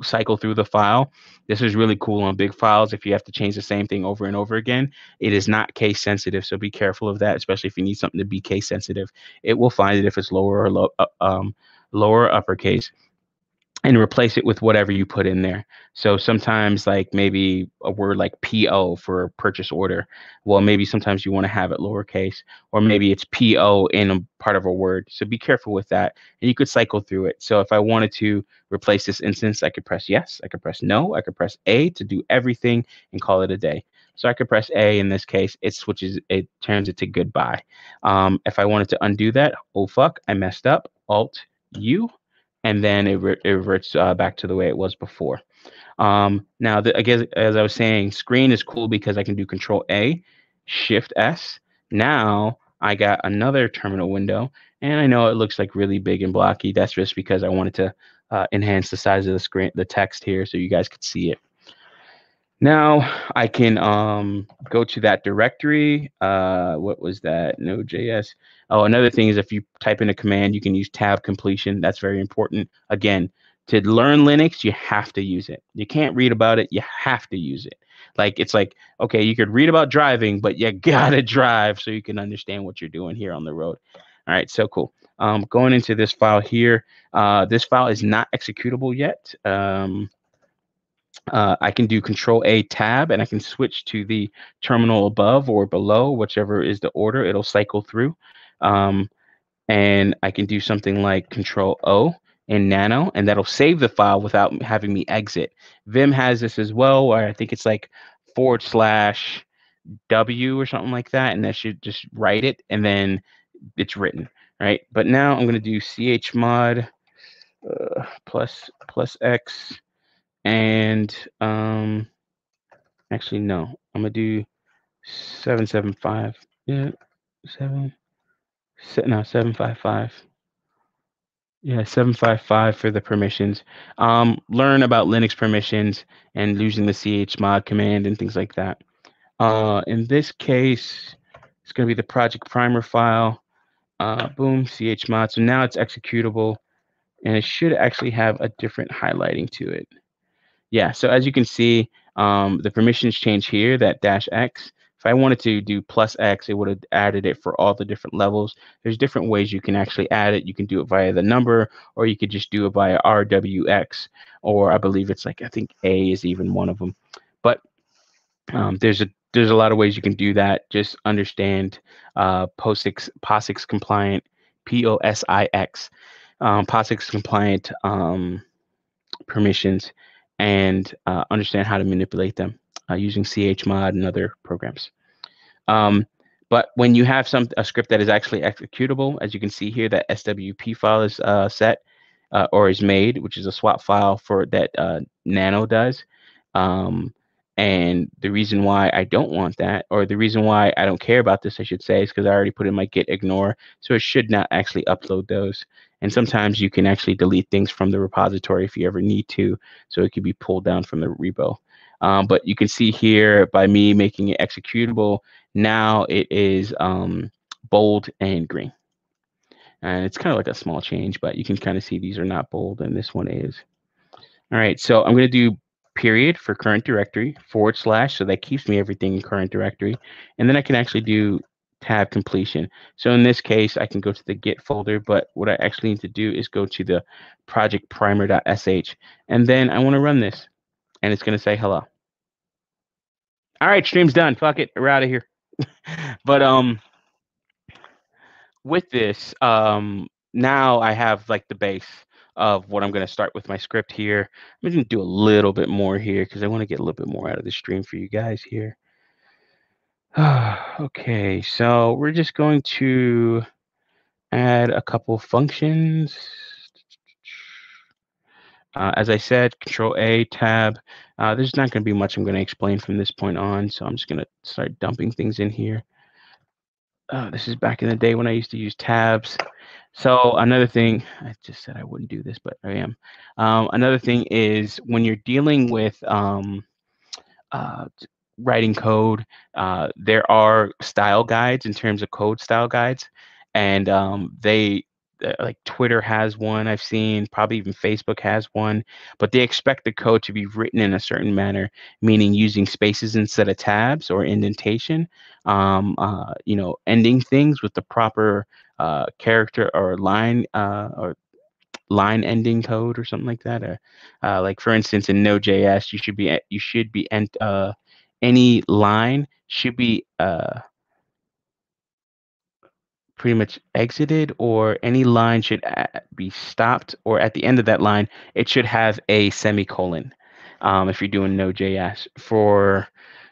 cycle through the file. This is really cool on big files if you have to change the same thing over and over again. It is not case sensitive, so be careful of that, especially if you need something to be case sensitive. It will find it if it's lower or lower or uppercase, and replace it with whatever you put in there. So sometimes like maybe a word like PO for purchase order. Well, maybe sometimes you want to have it lowercase, or maybe it's PO in a part of a word. So be careful with that. And you could cycle through it. So if I wanted to replace this instance, I could press yes, I could press no, I could press A to do everything and call it a day. So I could press A in this case, it turns it to goodbye. If I wanted to undo that, oh fuck, I messed up, Alt U, and then it reverts back to the way it was before. Now, I guess as I was saying, screen is cool because I can do Control A, Shift S. Now I got another terminal window, and I know it looks like really big and blocky. That's just because I wanted to enhance the size of the screen, the text here, so you guys could see it. Now I can go to that directory. What was that? Node.js. Oh, another thing is if you type in a command, you can use tab completion. That's very important. Again, to learn Linux, you have to use it. You can't read about it. You have to use it. Like it's like, okay, you could read about driving, but you gotta drive so you can understand what you're doing here on the road. All right, so cool. Going into this file here, this file is not executable yet. I can do Control A tab, and I can switch to the terminal above or below, whichever is the order. It'll cycle through. And I can do something like Control O in Nano, and that'll save the file without having me exit. Vim has this as well, where I think it's like /W or something like that, and that should just write it, and then it's written, right? But now I'm going to do chmod plus X, and actually no, I'm gonna do 775. Yeah, 755. Yeah, 755 for the permissions. Learn about Linux permissions and using the chmod command and things like that. In this case, it's gonna be the project primer file. Boom, chmod. So now it's executable, and it should actually have a different highlighting to it. Yeah, so as you can see, the permissions change here, that -X. If I wanted to do +X, it would have added it for all the different levels. There's different ways you can actually add it. You can do it via the number, or you could just do it via RWX, or I believe it's like, I think A is even one of them. But there's a lot of ways you can do that. Just understand POSIX compliant, POSIX, POSIX compliant permissions, and understand how to manipulate them using chmod and other programs. But when you have a script that is actually executable, as you can see here, that SWP file is set or is made, which is a swap file for that Nano does. And the reason why I don't want that, or the reason why I don't care about this, I should say, is because I already put in my Git Ignore, so it should not actually upload those. And sometimes you can actually delete things from the repository if you ever need to, so it can be pulled down from the repo. But you can see here by me making it executable, now it is bold and green. And it's kind of like a small change, but you can kind of see these are not bold and this one is. All right, so I'm going to do period for current directory, /, so that keeps me everything in current directory. And then I can actually do tab completion. So in this case, I can go to the Git folder, but what I actually need to do is go to the project primer.sh, and then I want to run this, and it's going to say hello. All right, stream's done. Fuck it, we're out of here. But with this, now I have like the base of what I'm going to start with my script here. I'm going to do a little bit more here because I want to get a little bit more out of the stream for you guys here. Okay, so we're just going to add a couple functions. As I said, Control A, tab. There's not going to be much I'm going to explain from this point on, so I'm just going to start dumping things in here. This is back in the day when I used to use tabs. So another thing, I just said I wouldn't do this, but I am. Another thing is when you're dealing with writing code, there are style guides in terms of code style guides, and they like Twitter has one I've seen, probably even Facebook has one, but they expect the code to be written in a certain manner, meaning using spaces instead of tabs or indentation, ending things with the proper character or line or line ending code or something like that. Like for instance, in Node.js, any line should be pretty much exited, or any line should be stopped, or at the end of that line, it should have a semicolon. If you're doing Node.js, for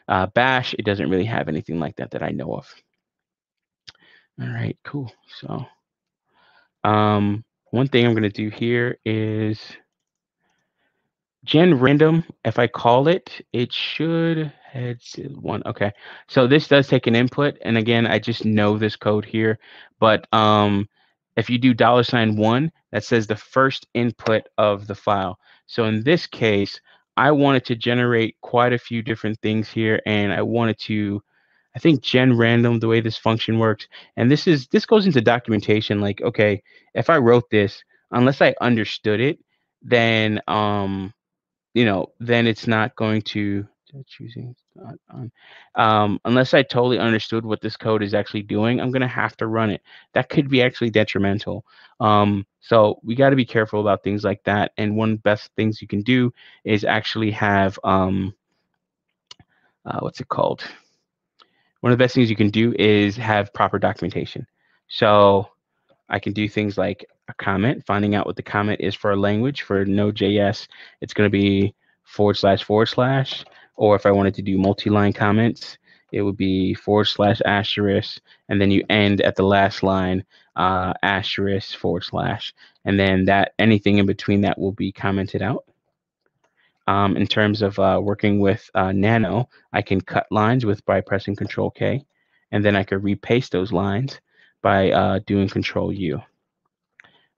Bash, it doesn't really have anything like that that I know of. All right, cool. So one thing I'm going to do here is gen random. If I call it, it should head to 1. Okay, so this does take an input, and again, I just know this code here. But if you do $1, that says the first input of the file. So in this case, I wanted to generate quite a few different things here, and I think gen random, the way this function works, and this goes into documentation. Like, okay, if I wrote this, unless I understood it, then then it's not going to choosing on. Unless I totally understood what this code is actually doing, I'm going to have to run it. That could be actually detrimental. So we got to be careful about things like that. And one best things you can do is actually have what's it called? One of the best things you can do is have proper documentation. So I can do things like a comment, finding out what the comment is for a language. For Node.js, it's going to be //, or if I wanted to do multi-line comments, it would be /*, and then you end at the last line, */, and then that anything in between that will be commented out. In terms of working with Nano, I can cut lines by pressing Control K, and then I could repaste those lines by doing Control U.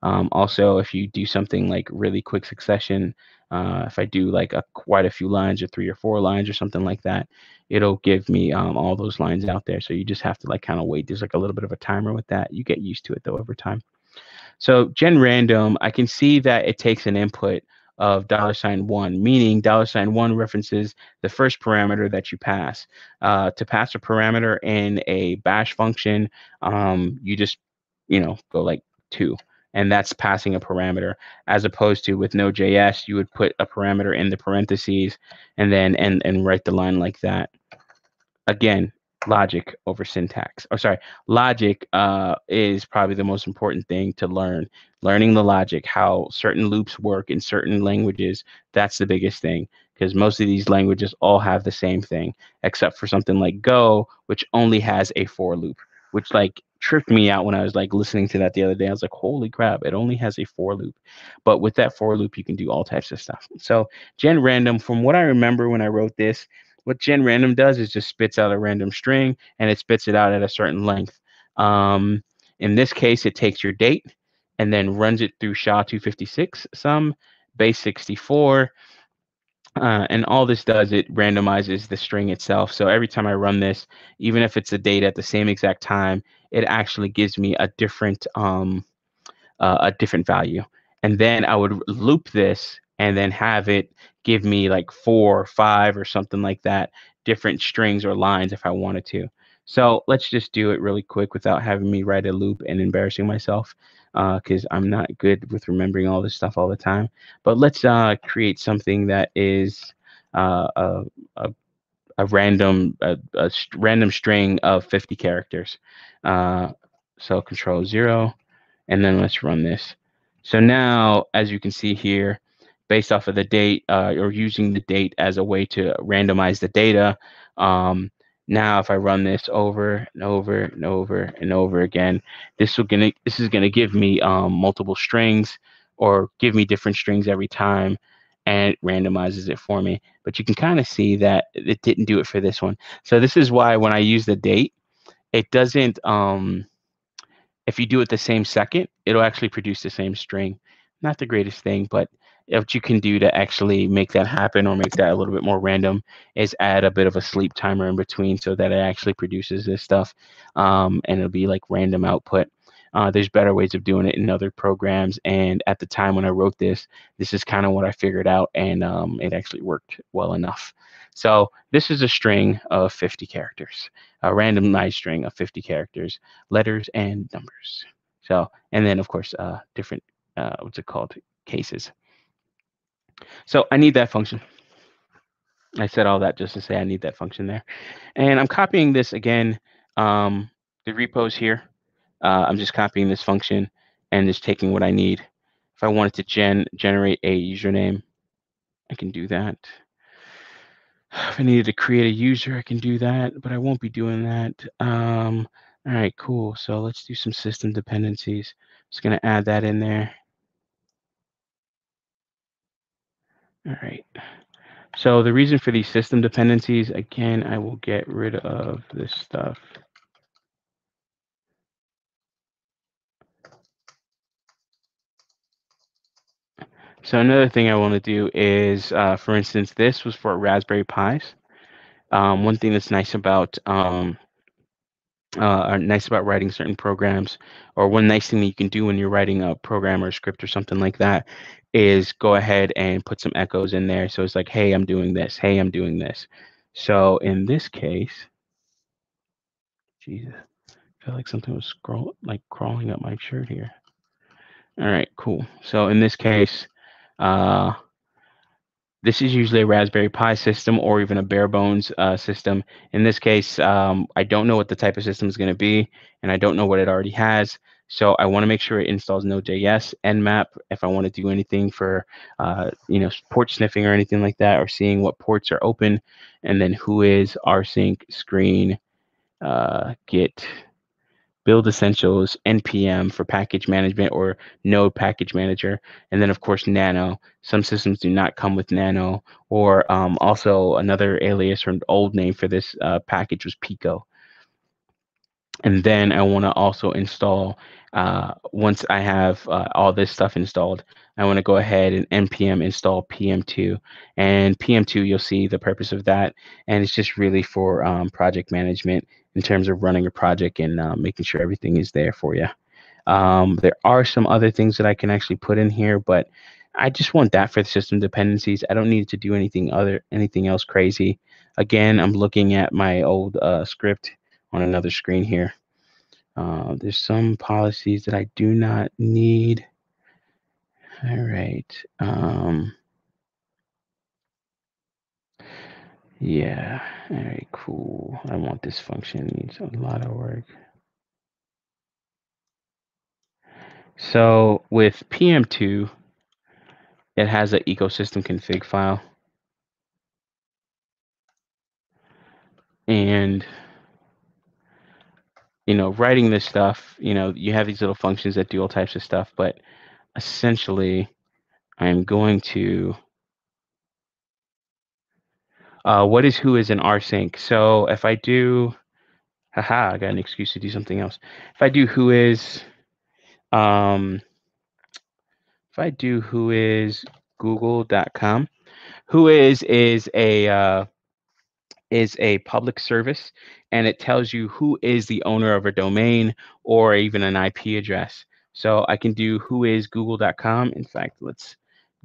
Also, if you do something like really quick succession, if I do like quite a few lines or 3 or 4 lines or something like that, it'll give me all those lines out there. So you just have to like kind of wait. There's like a little bit of a timer with that. You get used to it though over time. So gen random, I can see that it takes an input of $1, meaning $1 references the first parameter that you pass. To pass a parameter in a bash function, you just go like 2, and that's passing a parameter, as opposed to with Node.js, you would put a parameter in the parentheses and then and write the line like that. Again, logic over syntax. Or sorry, logic is probably the most important thing to learn. Learning the logic, how certain loops work in certain languages, that's the biggest thing, because most of these languages all have the same thing, except for something like Go, which only has a for loop, which like tripped me out when I was like listening to that the other day. I was like, holy crap, it only has a for loop. But with that for loop, you can do all types of stuff. So gen random, from what I remember when I wrote this, what gen random does is just spits out a random string, and it spits it out at a certain length. In this case, it takes your date and then runs it through SHA-256 sum, base 64, and all this does, it randomizes the string itself. So every time I run this, even if it's a date at the same exact time, it actually gives me a different value. And then I would loop this and then have it give me like 4 or 5 or something like that, different strings or lines if I wanted to. So let's just do it really quick without having me write a loop and embarrassing myself, because I'm not good with remembering all this stuff all the time. But let's create something that is a random random string of 50 characters. So Control 0, and then let's run this. So now, as you can see here, based off of the date, or using the date as a way to randomize the data, now if I run this over and over and over and over again, this is gonna give me multiple strings, or give me different strings every time, and it randomizes it for me. But you can kind of see that it didn't do it for this one. So this is why when I use the date, it doesn't if you do it the same second, it'll actually produce the same string. Not the greatest thing, but what you can do to actually make that happen or make that a little bit more random is add a bit of a sleep timer in between so that it actually produces this stuff, and it'll be like random output. There's better ways of doing it in other programs, and at the time when I wrote this, this is kind of what I figured out, and it actually worked well enough. So this is a string of 50 characters, a randomized string of 50 characters, letters and numbers. So, and then of course, different, what's it called, cases. So I need that function. I said all that just to say I need that function there. And I'm copying this again, the repos here. I'm just copying this function and just taking what I need. If I wanted to generate a username, I can do that. If I needed to create a user, I can do that, but I won't be doing that. All right, cool. So let's do some system dependencies. Just gonna add that in there. All right. So the reason for these system dependencies, again, I will get rid of this stuff. So another thing I want to do is, for instance, this was for Raspberry Pis. One thing that's nice about writing certain programs, or one nice thing that you can do when you're writing a program or a script or something like that, is go ahead and put some echoes in there. So it's like, hey, I'm doing this. Hey, I'm doing this. So in this case, Jesus, I feel like something was crawling up my shirt here. All right, cool. So in this case, uh, this is usually a Raspberry Pi system or even a bare bones system. In this case, I don't know what the type of system is going to be, and I don't know what it already has. So I want to make sure it installs Node.js, Nmap, if I want to do anything for, port sniffing or anything like that, or seeing what ports are open, and then whois, rsync, screen, git, build essentials, npm for package management or node package manager, and then of course nano. Some systems do not come with nano, or also another alias or an old name for this package was pico. And then I want to also install, once I have all this stuff installed, I want to go ahead and npm install pm2. And pm2, you'll see the purpose of that, and it's just really for project management in terms of running a project and making sure everything is there for you. There are some other things that I can actually put in here, but I just want that for the system dependencies. I don't need to do anything else crazy. Again, I'm looking at my old script on another screen here. There's some policies that I do not need. All right. Yeah. All right, cool. I want this function. It needs a lot of work. So with PM2, it has an ecosystem config file. And writing this stuff, you have these little functions that do all types of stuff, but essentially I'm going to, what is whois in rsync? So if I do, I got an excuse to do something else. If I do whois, if I do whois google.com, whois is a public service, and it tells you who is the owner of a domain or even an IP address. So I can do whoisgoogle.com. In fact, let's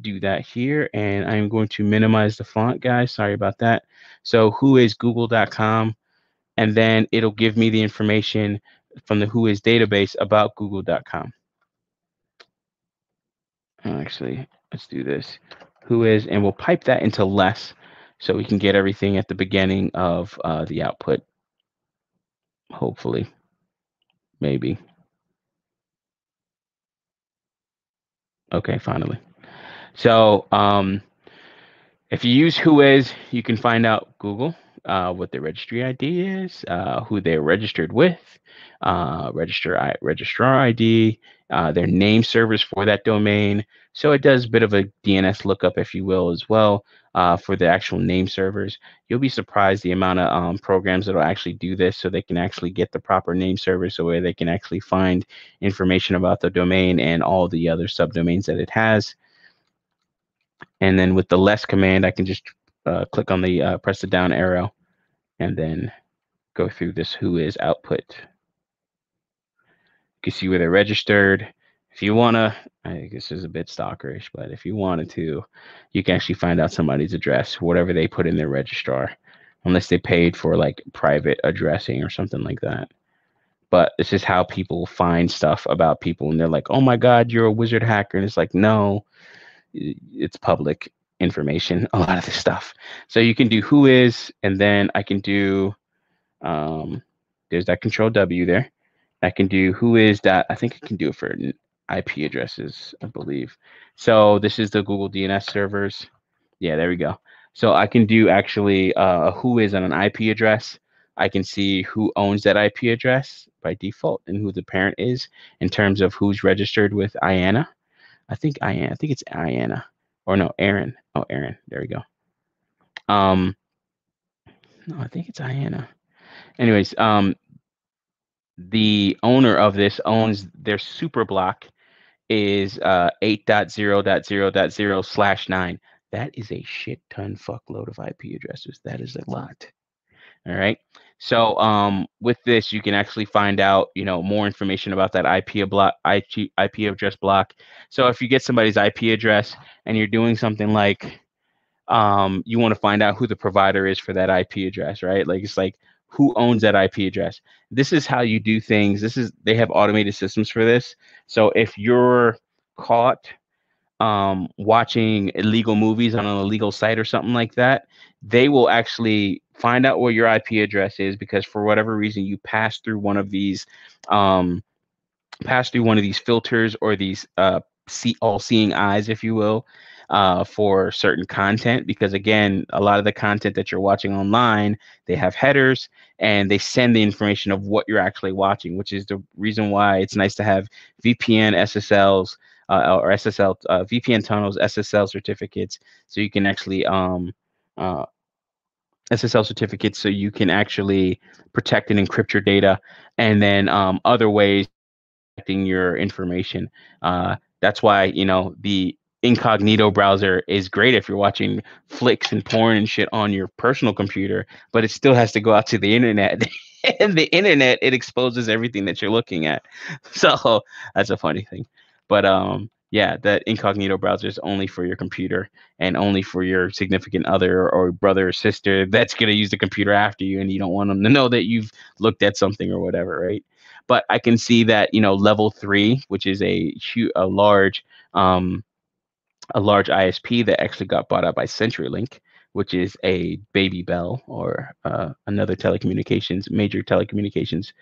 do that here, and I'm going to minimize the font, guys. Sorry about that. So whoisgoogle.com, and then it'll give me the information from the whois database about google.com. Actually, let's do this. Whois, and we'll pipe that into less so we can get everything at the beginning of the output. Hopefully, maybe. Okay, finally. So if you use whois, you can find out Google. what their registry ID is, who they're registered with, registrar ID, their name servers for that domain. So it does a bit of a DNS lookup, if you will, as well, for the actual name servers. You'll be surprised the amount of programs that will actually do this, so they can actually get the proper name server, so where they can actually find information about the domain and all the other subdomains that it has. And then with the less command, I can just click on the press the down arrow and then go through this who is output. You can see where they're registered. If you want to, I think this is a bit stalkerish, but if you wanted to, you can actually find out somebody's address, whatever they put in their registrar, unless they paid for like private addressing or something like that. But this is how people find stuff about people, and they're like, oh my God, you're a wizard hacker. And it's like, no, it's public information, a lot of this stuff. So you can do who is, and then I can do, there's that control W there. I can do who is that. I think I can do it for IP addresses, I believe. So this is the Google DNS servers. Yeah, there we go. So I can do actually who is on an IP address. I can see who owns that IP address by default and who the parent is in terms of who's registered with IANA. I think it's IANA, or no, Aaron. Oh, Aaron. There we go. No, I think it's IANA. Anyways, the owner of this owns their super block is 8.0.0.0/9. That is a shit ton fuckload of IP addresses. That is a lot. All right. So with this, you can actually find out, more information about that IP address block. So if you get somebody's IP address and you're doing something like you want to find out who the provider is for that IP address, right? Like it's like who owns that IP address. This is how you do things. They have automated systems for this. So if you're caught watching illegal movies on an illegal site or something like that, they will actually find out where your IP address is, because for whatever reason you pass through one of these filters, or these all-seeing eyes, if you will, for certain content. Because again, a lot of the content that you're watching online, they have headers and they send the information of what you're actually watching, which is the reason why it's nice to have VPN SSLs, or SSL VPN tunnels, SSL certificates, so you can actually SSL certificates, so you can actually protect and encrypt your data, and then other ways your information. That's why, the incognito browser is great if you're watching flicks and porn and shit on your personal computer, but it still has to go out to the internet. And the internet, it exposes everything that you're looking at. So that's a funny thing. But yeah, that incognito browser is only for your computer, and only for your significant other or brother or sister that's going to use the computer after you, and you don't want them to know that you've looked at something or whatever, right? But I can see that, level 3, which is a large ISP that actually got bought out by CenturyLink, which is a baby Bell, or another major telecommunications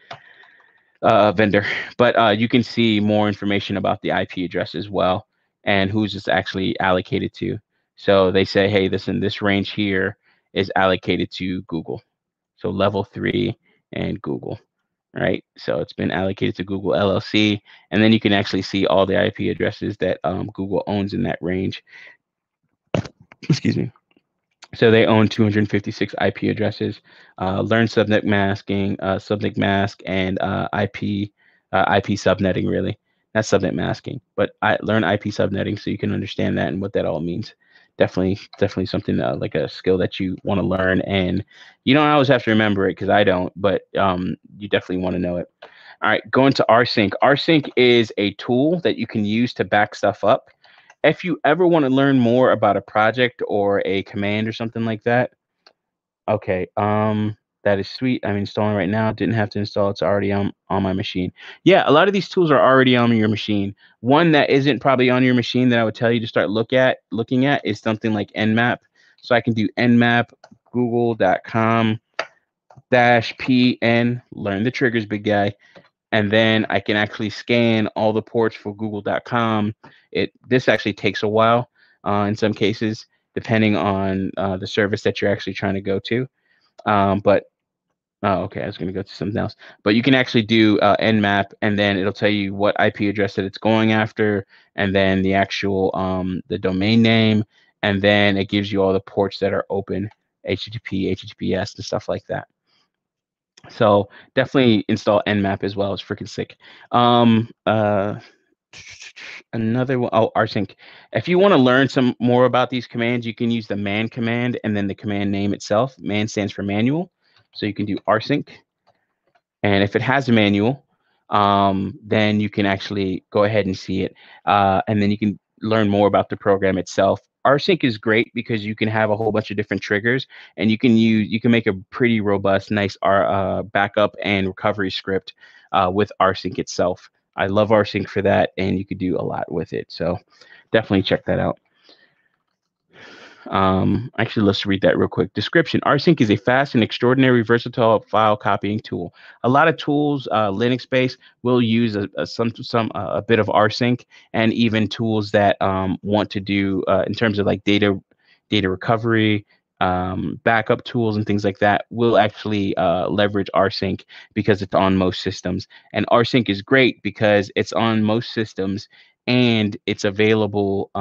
vendor. But you can see more information about the IP address as well, and who's it's actually allocated to. So they say, hey, this range here is allocated to Google. So level 3 and Google. Right, so it's been allocated to Google LLC, and then you can actually see all the IP addresses that Google owns in that range. Excuse me. So they own 256 IP addresses. Learn subnet masking, subnet mask, and IP subnetting. Really, not subnet masking, but learn IP subnetting, so you can understand that and what that all means. Definitely something like a skill that you want to learn, and you don't always have to remember it, because I don't, but you definitely want to know it. All right, going to Rsync. Rsync is a tool that you can use to back stuff up. If you ever want to learn more about a project or a command or something like that, okay, that is sweet. I'm installing right now. Didn't have to install. It's already on my machine. Yeah, a lot of these tools are already on your machine. One that isn't probably on your machine that I would tell you to start looking at is something like Nmap. So I can do Nmap, google.com-pn, learn the triggers, big guy. And then I can actually scan all the ports for google.com. This actually takes a while in some cases, depending on the service that you're actually trying to go to. But okay, I was going to go to something else. But you can actually do Nmap, and then it'll tell you what IP address that it's going after, and then the actual the domain name, and then it gives you all the ports that are open, HTTP, HTTPS, and stuff like that. So definitely install Nmap as well. It's freaking sick. Another one, oh, Rsync. If you want to learn some more about these commands, you can use the man command and then the command name itself. Man stands for manual. So you can do Rsync. And if it has a manual, then you can actually go ahead and see it. And then you can learn more about the program itself. Rsync is great because you can have a whole bunch of different triggers, and you can make a pretty robust, nice backup and recovery script with Rsync itself. I love Rsync for that, and you could do a lot with it. So definitely check that out. Actually, let's read that real quick. Description: Rsync is a fast and extraordinary versatile file copying tool. A lot of tools, Linux-based, will use a bit of Rsync, and even tools that want to do in terms of like data recovery, backup tools, and things like that will actually leverage Rsync because it's on most systems. And Rsync is great because it's on most systems and it's available.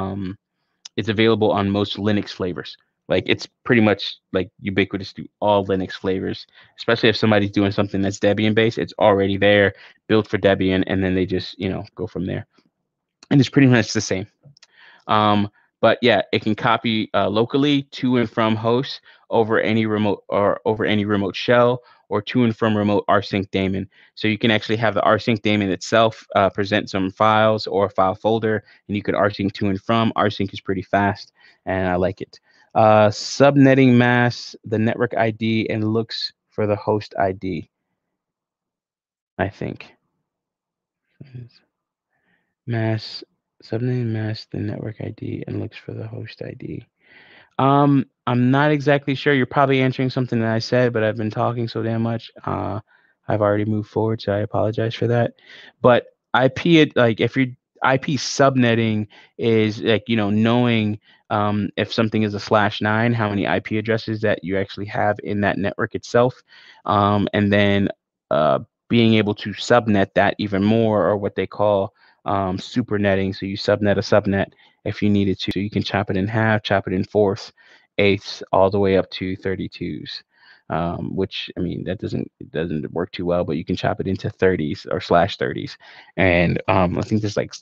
It's available on most Linux flavors. Like it's pretty much like ubiquitous to all Linux flavors, especially if somebody's doing something that's Debian based. It's already there, built for Debian, and then they just go from there. And it's pretty much the same. But yeah, it can copy locally to and from hosts over any remote shell or to and from remote rsync daemon. So you can actually have the rsync daemon itself present some files or a file folder, and you could rsync to and from. Rsync is pretty fast, and I like it. Subnetting masks the network ID and looks for the host ID, I think. Subnetting masks the network ID and looks for the host ID. I'm not exactly sure. You're probably answering something that I said, but I've been talking so damn much. I've already moved forward, so I apologize for that. But if your IP subnetting is like knowing if something is a /9, how many IP addresses that you actually have in that network itself, and then being able to subnet that even more, or what they call super netting. So you subnet a subnet if you needed to. So you can chop it in half, chop it in fourths, eighths, all the way up to 32s. Which I mean that doesn't work too well, but you can chop it into 30s or /30s, and I think there's like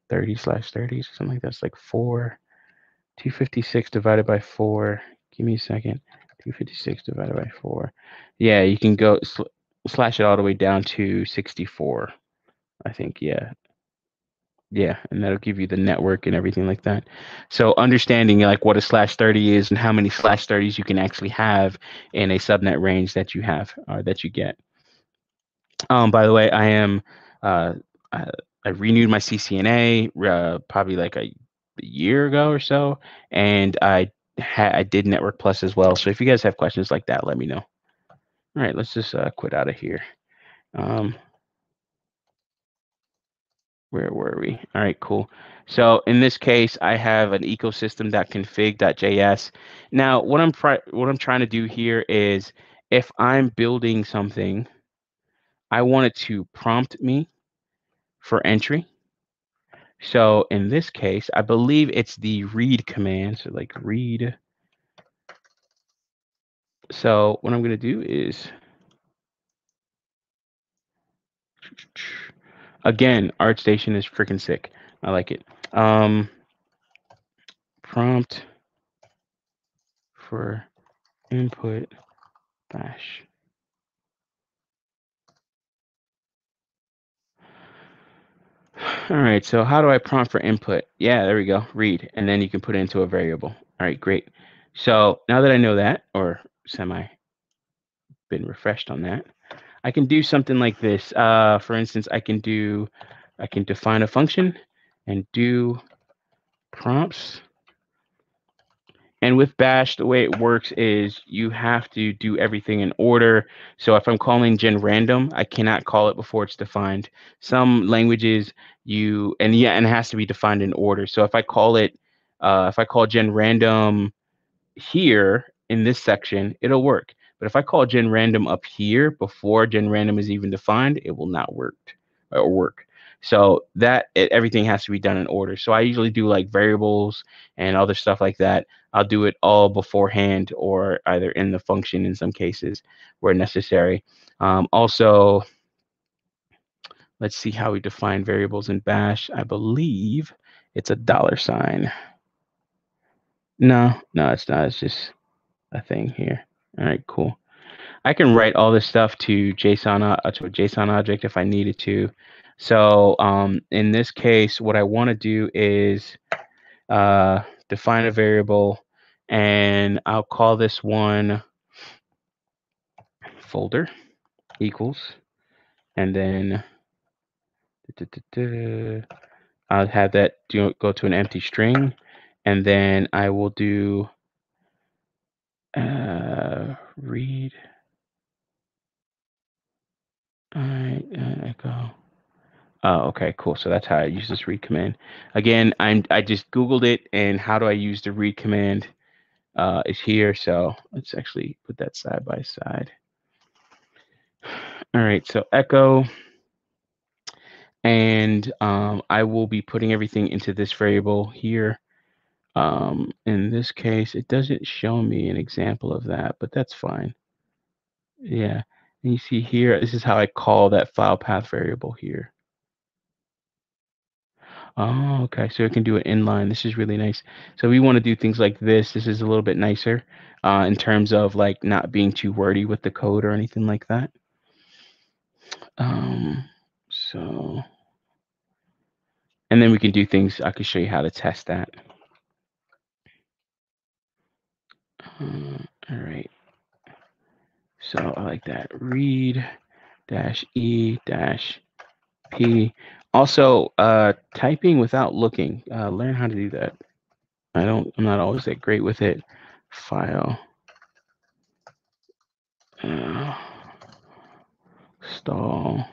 30/30s or something like that. It's like 256 divided by 4. Give me a second. 256 divided by 4. Yeah, you can go slash it all the way down to 64. I think, yeah. Yeah, and that'll give you the network and everything like that. So understanding like what a /30 is and how many /30s you can actually have in a subnet range that you have or that you get. By the way, I renewed my CCNA probably like a year ago or so, and I did Network Plus as well. So if you guys have questions like that, let me know. All right, let's just quit out of here. Where were we? All right, cool. So in this case, I have an ecosystem.config.js. Now, what I'm trying to do here is, if I'm building something, I want it to prompt me for entry. So in this case, I believe it's the read command. So like read. So what I'm going to do is, again, ArtStation is freaking sick. I like it. Prompt for input bash. All right, so how do I prompt for input? Yeah, there we go, read, and then you can put it into a variable. All right, great. So now that I know that, or semi been refreshed on that, I can do something like this. For instance, I can define a function and do prompts. And with bash, the way it works is you have to do everything in order. So if I'm calling gen random, I cannot call it before it's defined. Some languages and it has to be defined in order. So if I call gen random here, in this section, it'll work. But if I call gen random up here before gen random is even defined, it will not work. So everything has to be done in order. So I usually do like variables and other stuff like that. I'll do it all beforehand or either in the function in some cases where necessary. Also, let's see how we define variables in Bash. I believe it's a $sign. No, it's not. It's just a thing here. All right, cool. I can write all this stuff to JSON to a JSON object if I needed to. So in this case, what I want to do is define a variable, and I'll call this one folder equals, and then I'll have that go to an empty string, and then I will do read echo. Oh, okay, cool. So that's how I use this read command. Again, I just Googled it, and how do I use the read command is here. So let's actually put that side by side. All right, so echo, and I will be putting everything into this variable here. In this case, it doesn't show me an example of that, but that's fine. Yeah, and you see here, this is how I call that file path variable here. Oh, okay. So it can do it inline. This is really nice. So we want to do things like this. This is a little bit nicer in terms of like not being too wordy with the code or anything like that. So, and then we can do things. I can show you how to test that. All right. So I like that. Read -e-p. Also, typing without looking. Learn how to do that. I'm not always that great with it. File. Stall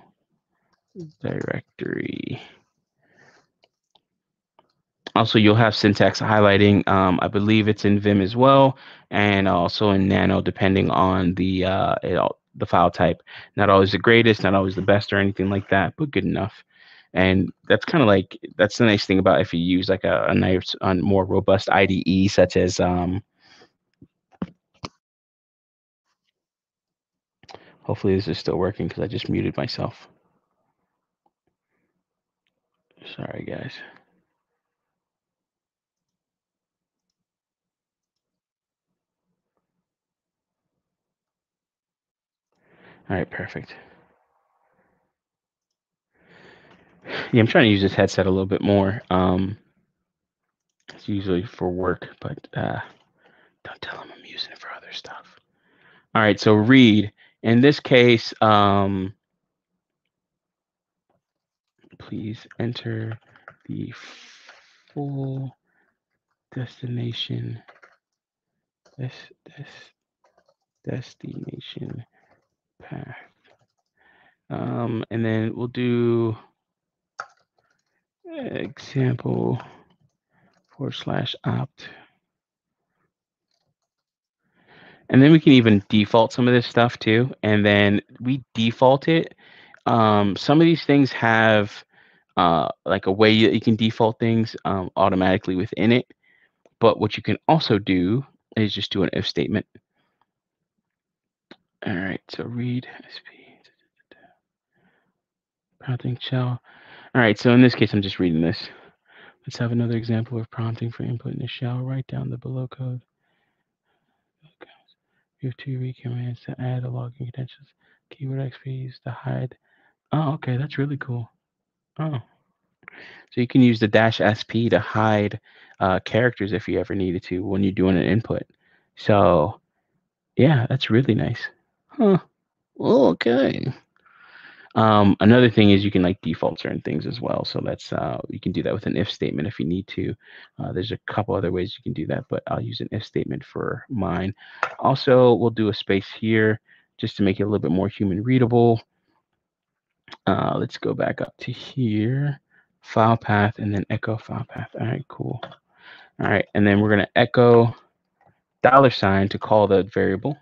directory. Also, you'll have syntax highlighting. I believe it's in Vim as well, and also in Nano, depending on the file type. Not always the greatest, not always the best, or anything like that, but good enough. And that's kind of like that's the nice thing about if you use like a nice, more robust IDE, such as hopefully this is still working because I just muted myself. Sorry, guys. All right, perfect. Yeah, I'm trying to use this headset a little bit more. It's usually for work, but don't tell them I'm using it for other stuff. All right, so read. In this case, please enter the full destination. Destination path. And then we'll do example /opt. And then we can even default some of this stuff too. And then we default it. Some of these things have like a way that you can default things automatically within it. But what you can also do is just do an if statement. All right, so read sp prompting shell. All right, so in this case, I'm just reading this. Let's have another example of prompting for input in the shell. Write down the below code. We have 2 read commands to add a logging credentials. Keyword XP used to hide. Oh, okay, that's really cool. Oh, so you can use the -sp to hide characters if you ever needed to when you're doing an input. So yeah, that's really nice. Huh. Okay. Another thing is you can like default certain things as well. So that's you can do that with an if statement if you need to. There's a couple other ways you can do that, but I'll use an if statement for mine. Also, we'll do a space here just to make it a little bit more human readable. Let's go back up to here, file path, and then echo file path. All right, cool. All right, and then we're gonna echo $ to call the variable.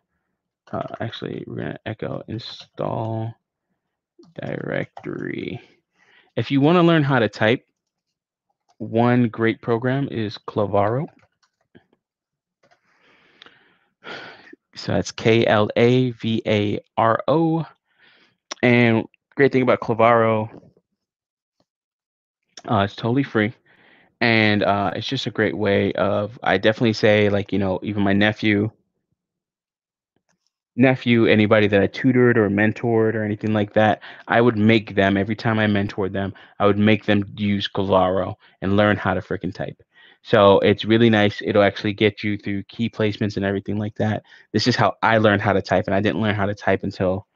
Actually, we're going to echo install directory. If you want to learn how to type, one great program is Clavaro. So that's Klavaro. And great thing about Clavaro, it's totally free. And it's just a great way of, I definitely say, like, even my nephew, anybody that I tutored or mentored or anything like that, I would make them, every time I mentored them, I would make them use Clavaro and learn how to freaking type. So it's really nice. It'll actually get you through key placements and everything like that. This is how I learned how to type, and I didn't learn how to type until,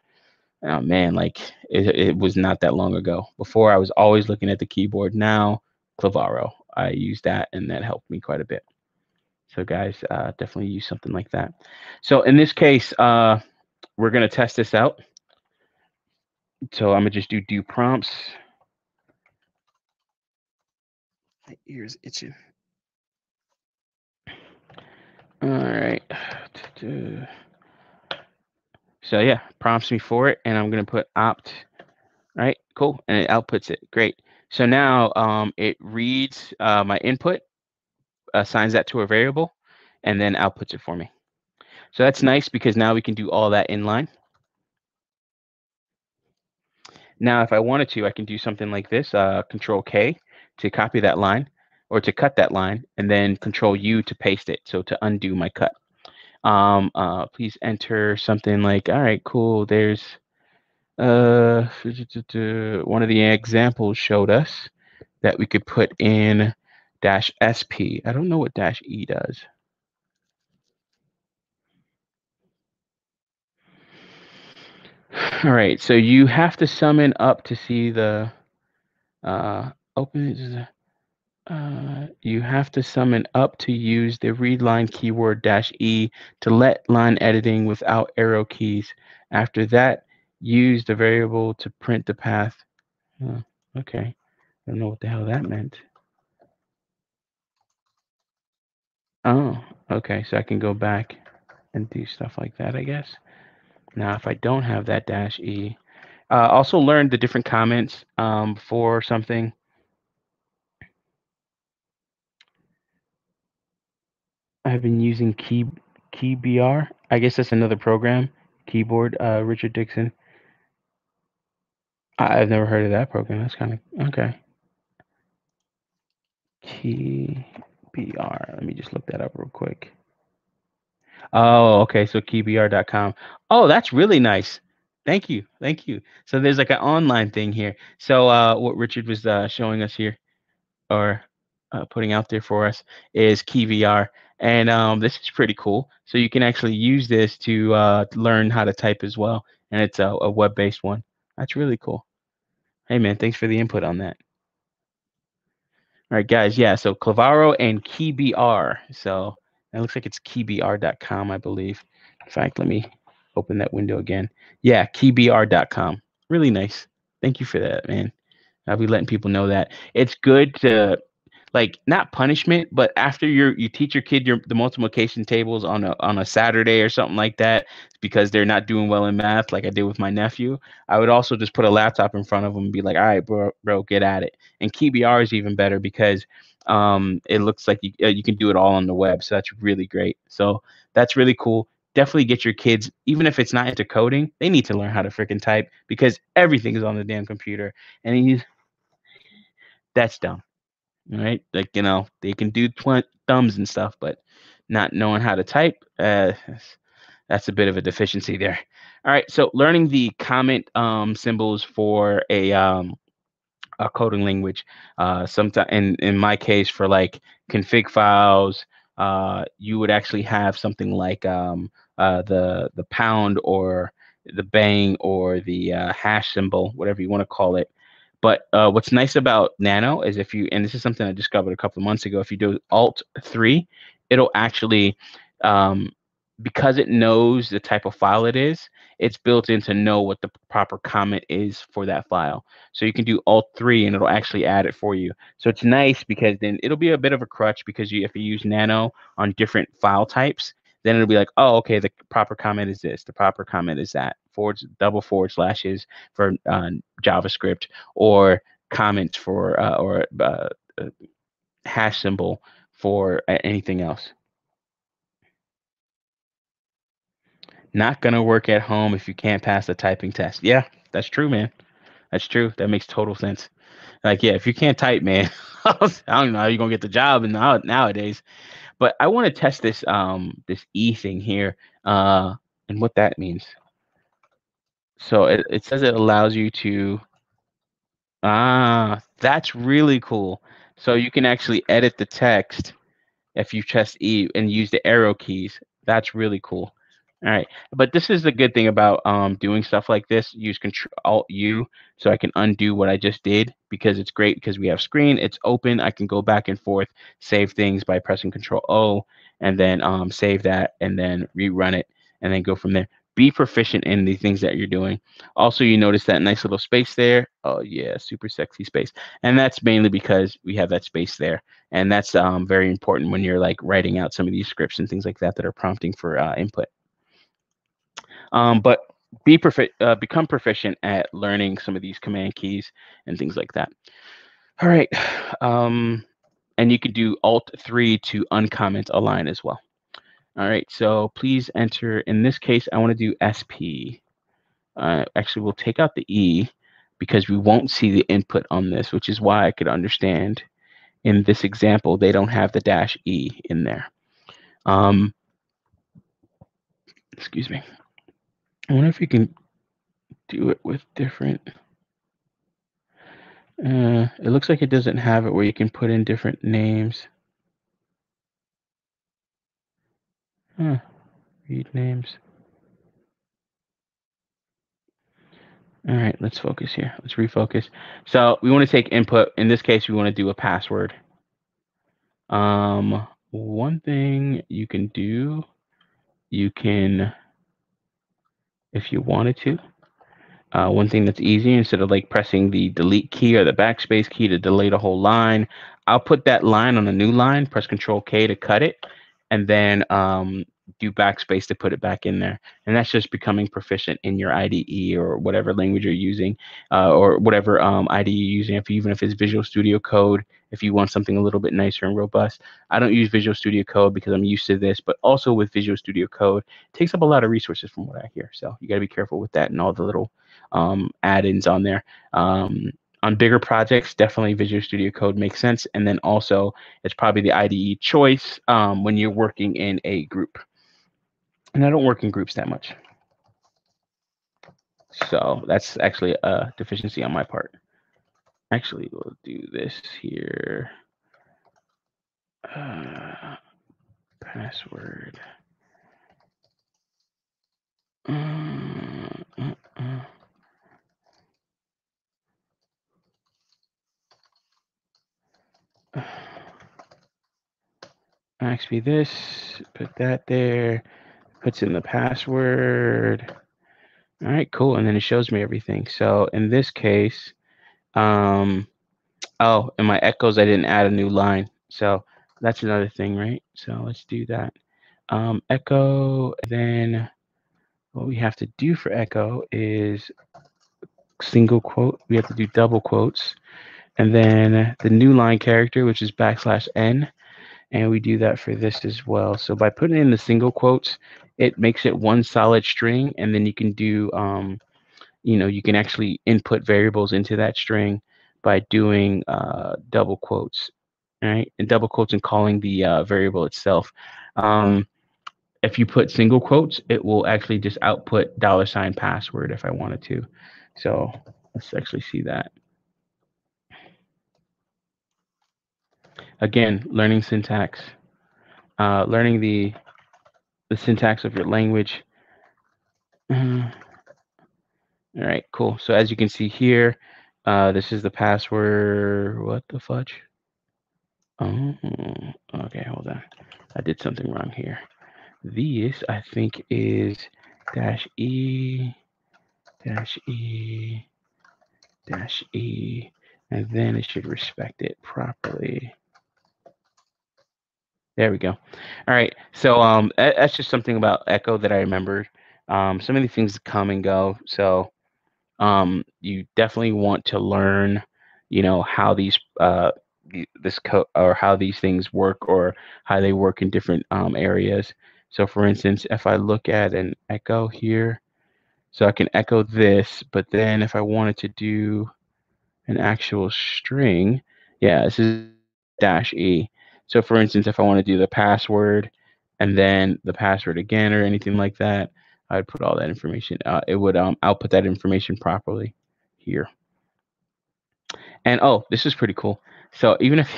oh man, like it was not that long ago. Before I was always looking at the keyboard. Now Clavaro, I use that, and that helped me quite a bit. So guys, definitely use something like that. So in this case, we're gonna test this out. So I'm gonna just do prompts. My ears itching. All right. So yeah, prompts me for it, and I'm gonna put opt. Right, cool, and it outputs it. Great. So now it reads my input, assigns that to a variable, and then outputs it for me. So that's nice because now we can do all that inline. Now, if I wanted to, I can do something like this, Control K to copy that line or to cut that line, and then Control U to paste it, so to undo my cut. Please enter something like, all right, cool, there's one of the examples showed us that we could put in -sp. I don't know what -e does. All right, so you have to summon up to see the open. You have to summon up to use the read line keyword -e to let line editing without arrow keys. After that, use the variable to print the path. Okay, I don't know what the hell that meant. Oh, okay, so I can go back and do stuff like that, I guess. Now, if I don't have that -e, also learn the different comments for something. I've been using KeyBR. I guess that's another program. Keyboard, Richard Dixon. I've never heard of that program. That's kind of okay. KeyBR. Let me just look that up real quick. Oh, okay. So keybr.com. Oh, that's really nice. Thank you. Thank you. So there's like an online thing here. So what Richard was showing us here, or putting out there for us, is KeyVR. And this is pretty cool. So you can actually use this to learn how to type as well. And it's a web-based one. That's really cool. Hey, man, thanks for the input on that. All right, guys. Yeah, so Clavaro and KeyBR. So it looks like it's keybr.com, I believe. In fact, let me open that window again. Yeah, keybr.com. Really nice. Thank you for that, man. I'll be letting people know that. It's good to, like, not punishment, but after you teach your kid the multiplication tables on a Saturday or something like that, because they're not doing well in math, like I did with my nephew, I would also just put a laptop in front of them and be like, all right, bro, get at it. And KeyBR is even better because it looks like you can do it all on the web, so that's really great. So that's really cool. Definitely get your kids, even if it's not into coding, they need to learn how to freaking type because everything is on the damn computer, and that's dumb. Right? Like, they can do thumbs and stuff, but not knowing how to type, that's a bit of a deficiency there. All right, so learning the comment symbols for a coding language. Sometimes, in my case, for like config files, you would actually have something like the pound or the bang or the hash symbol, whatever you want to call it. But what's nice about Nano is and this is something I discovered a couple of months ago, if you do Alt-3, it'll actually, um, because it knows the type of file it is, it's built in to know what the proper comment is for that file. So you can do Alt-3 and it'll actually add it for you. So it's nice because then it'll be a bit of a crutch because if you use Nano on different file types, then it'll be like, oh, okay, the proper comment is this, the proper comment is that, double forward slashes for JavaScript, or comments for or hash symbol for anything else. Not gonna work at home if you can't pass the typing test. Yeah, that's true, man. That's true. That makes total sense. Like, yeah, if you can't type, man, I don't know how you're gonna get the job nowadays. But I want to test this E thing here, and what that means. So it says it allows you to, that's really cool. So you can actually edit the text if you press E and use the arrow keys. That's really cool. All right, but this is the good thing about doing stuff like this. Use Control Alt U, so I can undo what I just did, because it's great because we have screen. It's open. I can go back and forth, save things by pressing Control O, and then save that, and then rerun it, and then go from there. Be proficient in the things that you're doing. Also, you notice that nice little space there. Oh yeah, super sexy space, and that's mainly because we have that space there. And that's very important when you're like writing out some of these scripts and things like that that are prompting for input. But become proficient at learning some of these command keys and things like that. All right. And you can do Alt 3 to uncomment a line as well. All right. So please enter. In this case, I want to do SP. Actually, we'll take out the E because we won't see the input on this, which is why I could understand in this example, they don't have the -E in there. Excuse me. I wonder if you can do it with different. It looks like it doesn't have it where you can put in different names. Read names. All right, let's focus here. Let's refocus. So we want to take input. In this case, we want to do a password. One thing you can do, you can, if you wanted to, one thing that's easy, instead of like pressing the delete key or the backspace key to delete a whole line, I'll put that line on a new line, press Control K to cut it, and then do backspace to put it back in there. And that's just becoming proficient in your IDE or whatever language you're using, or whatever IDE you're using. Even if it's Visual Studio Code, if you want something a little bit nicer and robust. I don't use Visual Studio Code because I'm used to this, but also with Visual Studio Code, it takes up a lot of resources from what I hear. So you got to be careful with that and all the little add-ins on there. On bigger projects, definitely Visual Studio Code makes sense. And then also, it's probably the IDE choice when you're working in a group. And I don't work in groups that much. So that's actually a deficiency on my part. Actually, we'll do this here. Password. Actually, this, put that there, puts in the password. All right, cool. And then it shows me everything. So in this case, oh, in my echoes, I didn't add a new line. So that's another thing, right? So let's do that. Echo, and then what we have to do for echo is single quote. We have to do double quotes. And then the new line character, which is \n. And we do that for this as well. So by putting in the single quotes, it makes it one solid string. And then you can do, you can actually input variables into that string by doing double quotes, right? And double quotes and calling the variable itself. If you put single quotes, it will actually just output $password if I wanted to. So let's actually see that. Again, learning syntax, learning the syntax of your language. All right, cool. So as you can see here, this is the password. What the fudge? Oh, okay, hold on. I did something wrong here. This, I think, is -E, -E, -E, and then it should respect it properly. There we go. All right. So that's just something about Echo that I remembered. So many things come and go. So you definitely want to learn, how these this code or how these things work or how they work in different areas. So for instance, if I look at an echo here, so I can echo this, but then if I wanted to do an actual string, yeah, this is dash E. So for instance, if I want to do the password and then the password again or anything like that, I'd put all that information. It would output that information properly here. And oh, this is pretty cool. So even if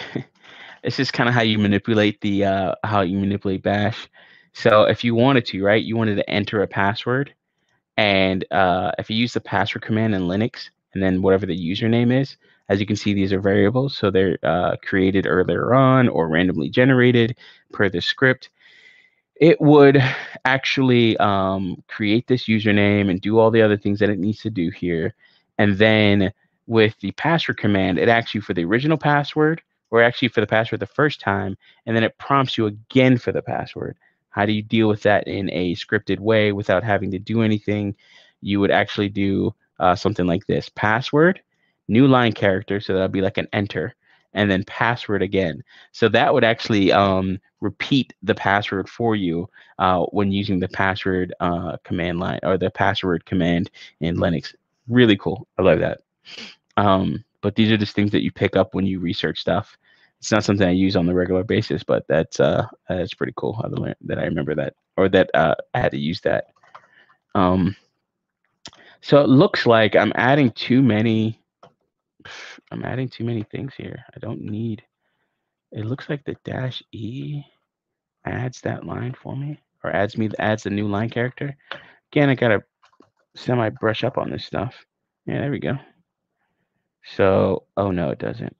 this is kind of how you manipulate Bash. So if you wanted to, right, you wanted to enter a password, and if you use the password command in Linux, and then whatever the username is, as you can see, these are variables. So they're created earlier on or randomly generated per the script. It would actually create this username and do all the other things that it needs to do here. And then with the password command, it asks you for the original password or actually for the password the first time, and then it prompts you again for the password. How do you deal with that in a scripted way without having to do anything? You would actually do something like this: password, new line character, so that'll be like an enter, and then password again. So that would actually repeat the password for you when using the password command line or the password command in Linux. Really cool. I love that. But these are just things that you pick up when you research stuff. It's not something I use on the regular basis, but that's pretty cool how to learn that I remember that or that I had to use that. Um, so it looks like I'm adding too many. I'm adding too many things here. I don't need. It looks like the dash E adds that line for me or adds a new line character. Again, I gotta semi brush up on this stuff. Yeah, there we go. So, oh no, it doesn't.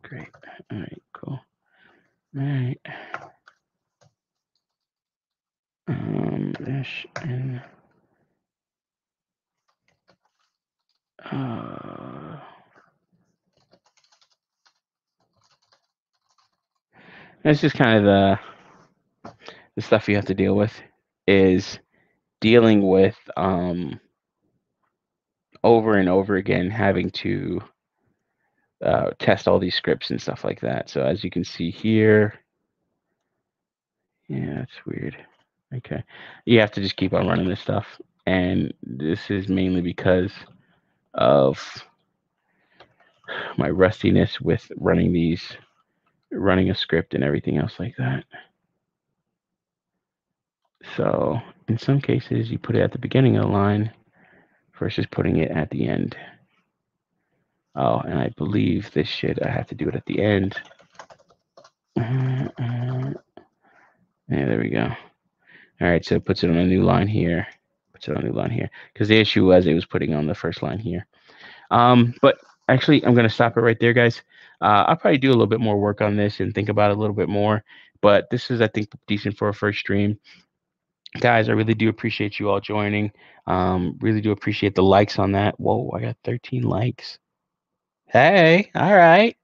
Great. All right, cool. All right. Dash and uh, that's just kind of the stuff you have to deal with is dealing with over and over again having to test all these scripts and stuff like that. So as you can see here, yeah, that's weird. Okay, you have to just keep on running this stuff, and this is mainly because of my rustiness with running a script and everything else like that. So in some cases, you put it at the beginning of the line versus putting it at the end. Oh, and I believe this I have to do it at the end. Yeah, there we go. All right, so it puts it on a new line here. Puts it on a new line here. Because the issue was it was putting on the first line here. But actually, I'm going to stop it right there, guys. I'll probably do a little bit more work on this and think about it a little bit more. But this is, I think, decent for a first stream. Guys, I really do appreciate you all joining. Really do appreciate the likes on that. Whoa, I got 13 likes. Hey, all right.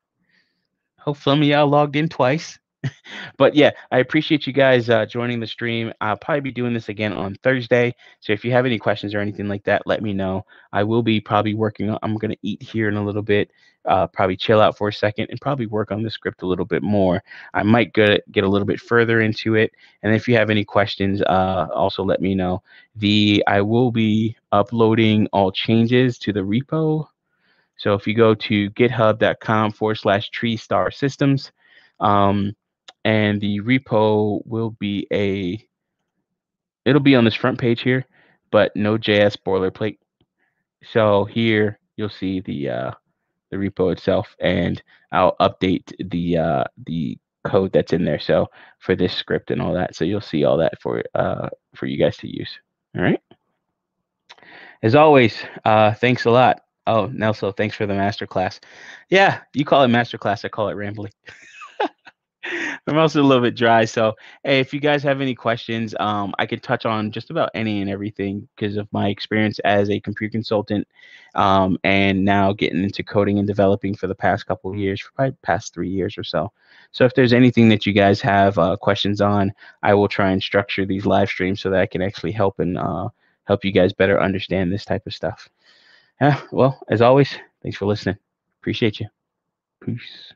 Hope some of y'all logged in twice. But yeah, I appreciate you guys joining the stream. I'll probably be doing this again on Thursday. So if you have any questions or anything like that, let me know. I will be probably working on, I'm going to eat here in a little bit, probably chill out for a second and probably work on the script a little bit more. I might get a little bit further into it. And if you have any questions, also let me know. I will be uploading all changes to the repo. So if you go to github.com/treestarsystems, and the repo will be it'll be on this front page here, but no JS boilerplate. So here you'll see the repo itself, and I'll update the code that's in there. So for this script and all that, so you'll see all that for you guys to use. All right. As always, thanks a lot. Oh, Nelson, thanks for the masterclass. Yeah, you call it masterclass. I call it rambling. I'm also a little bit dry. So, hey, if you guys have any questions, I can touch on just about any and everything because of my experience as a computer consultant, and now getting into coding and developing for the past couple of years, for probably past 3 years or so. So, if there's anything that you guys have questions on, I will try and structure these live streams so that I can actually help and help you guys better understand this type of stuff. Yeah. Well, as always, thanks for listening. Appreciate you. Peace.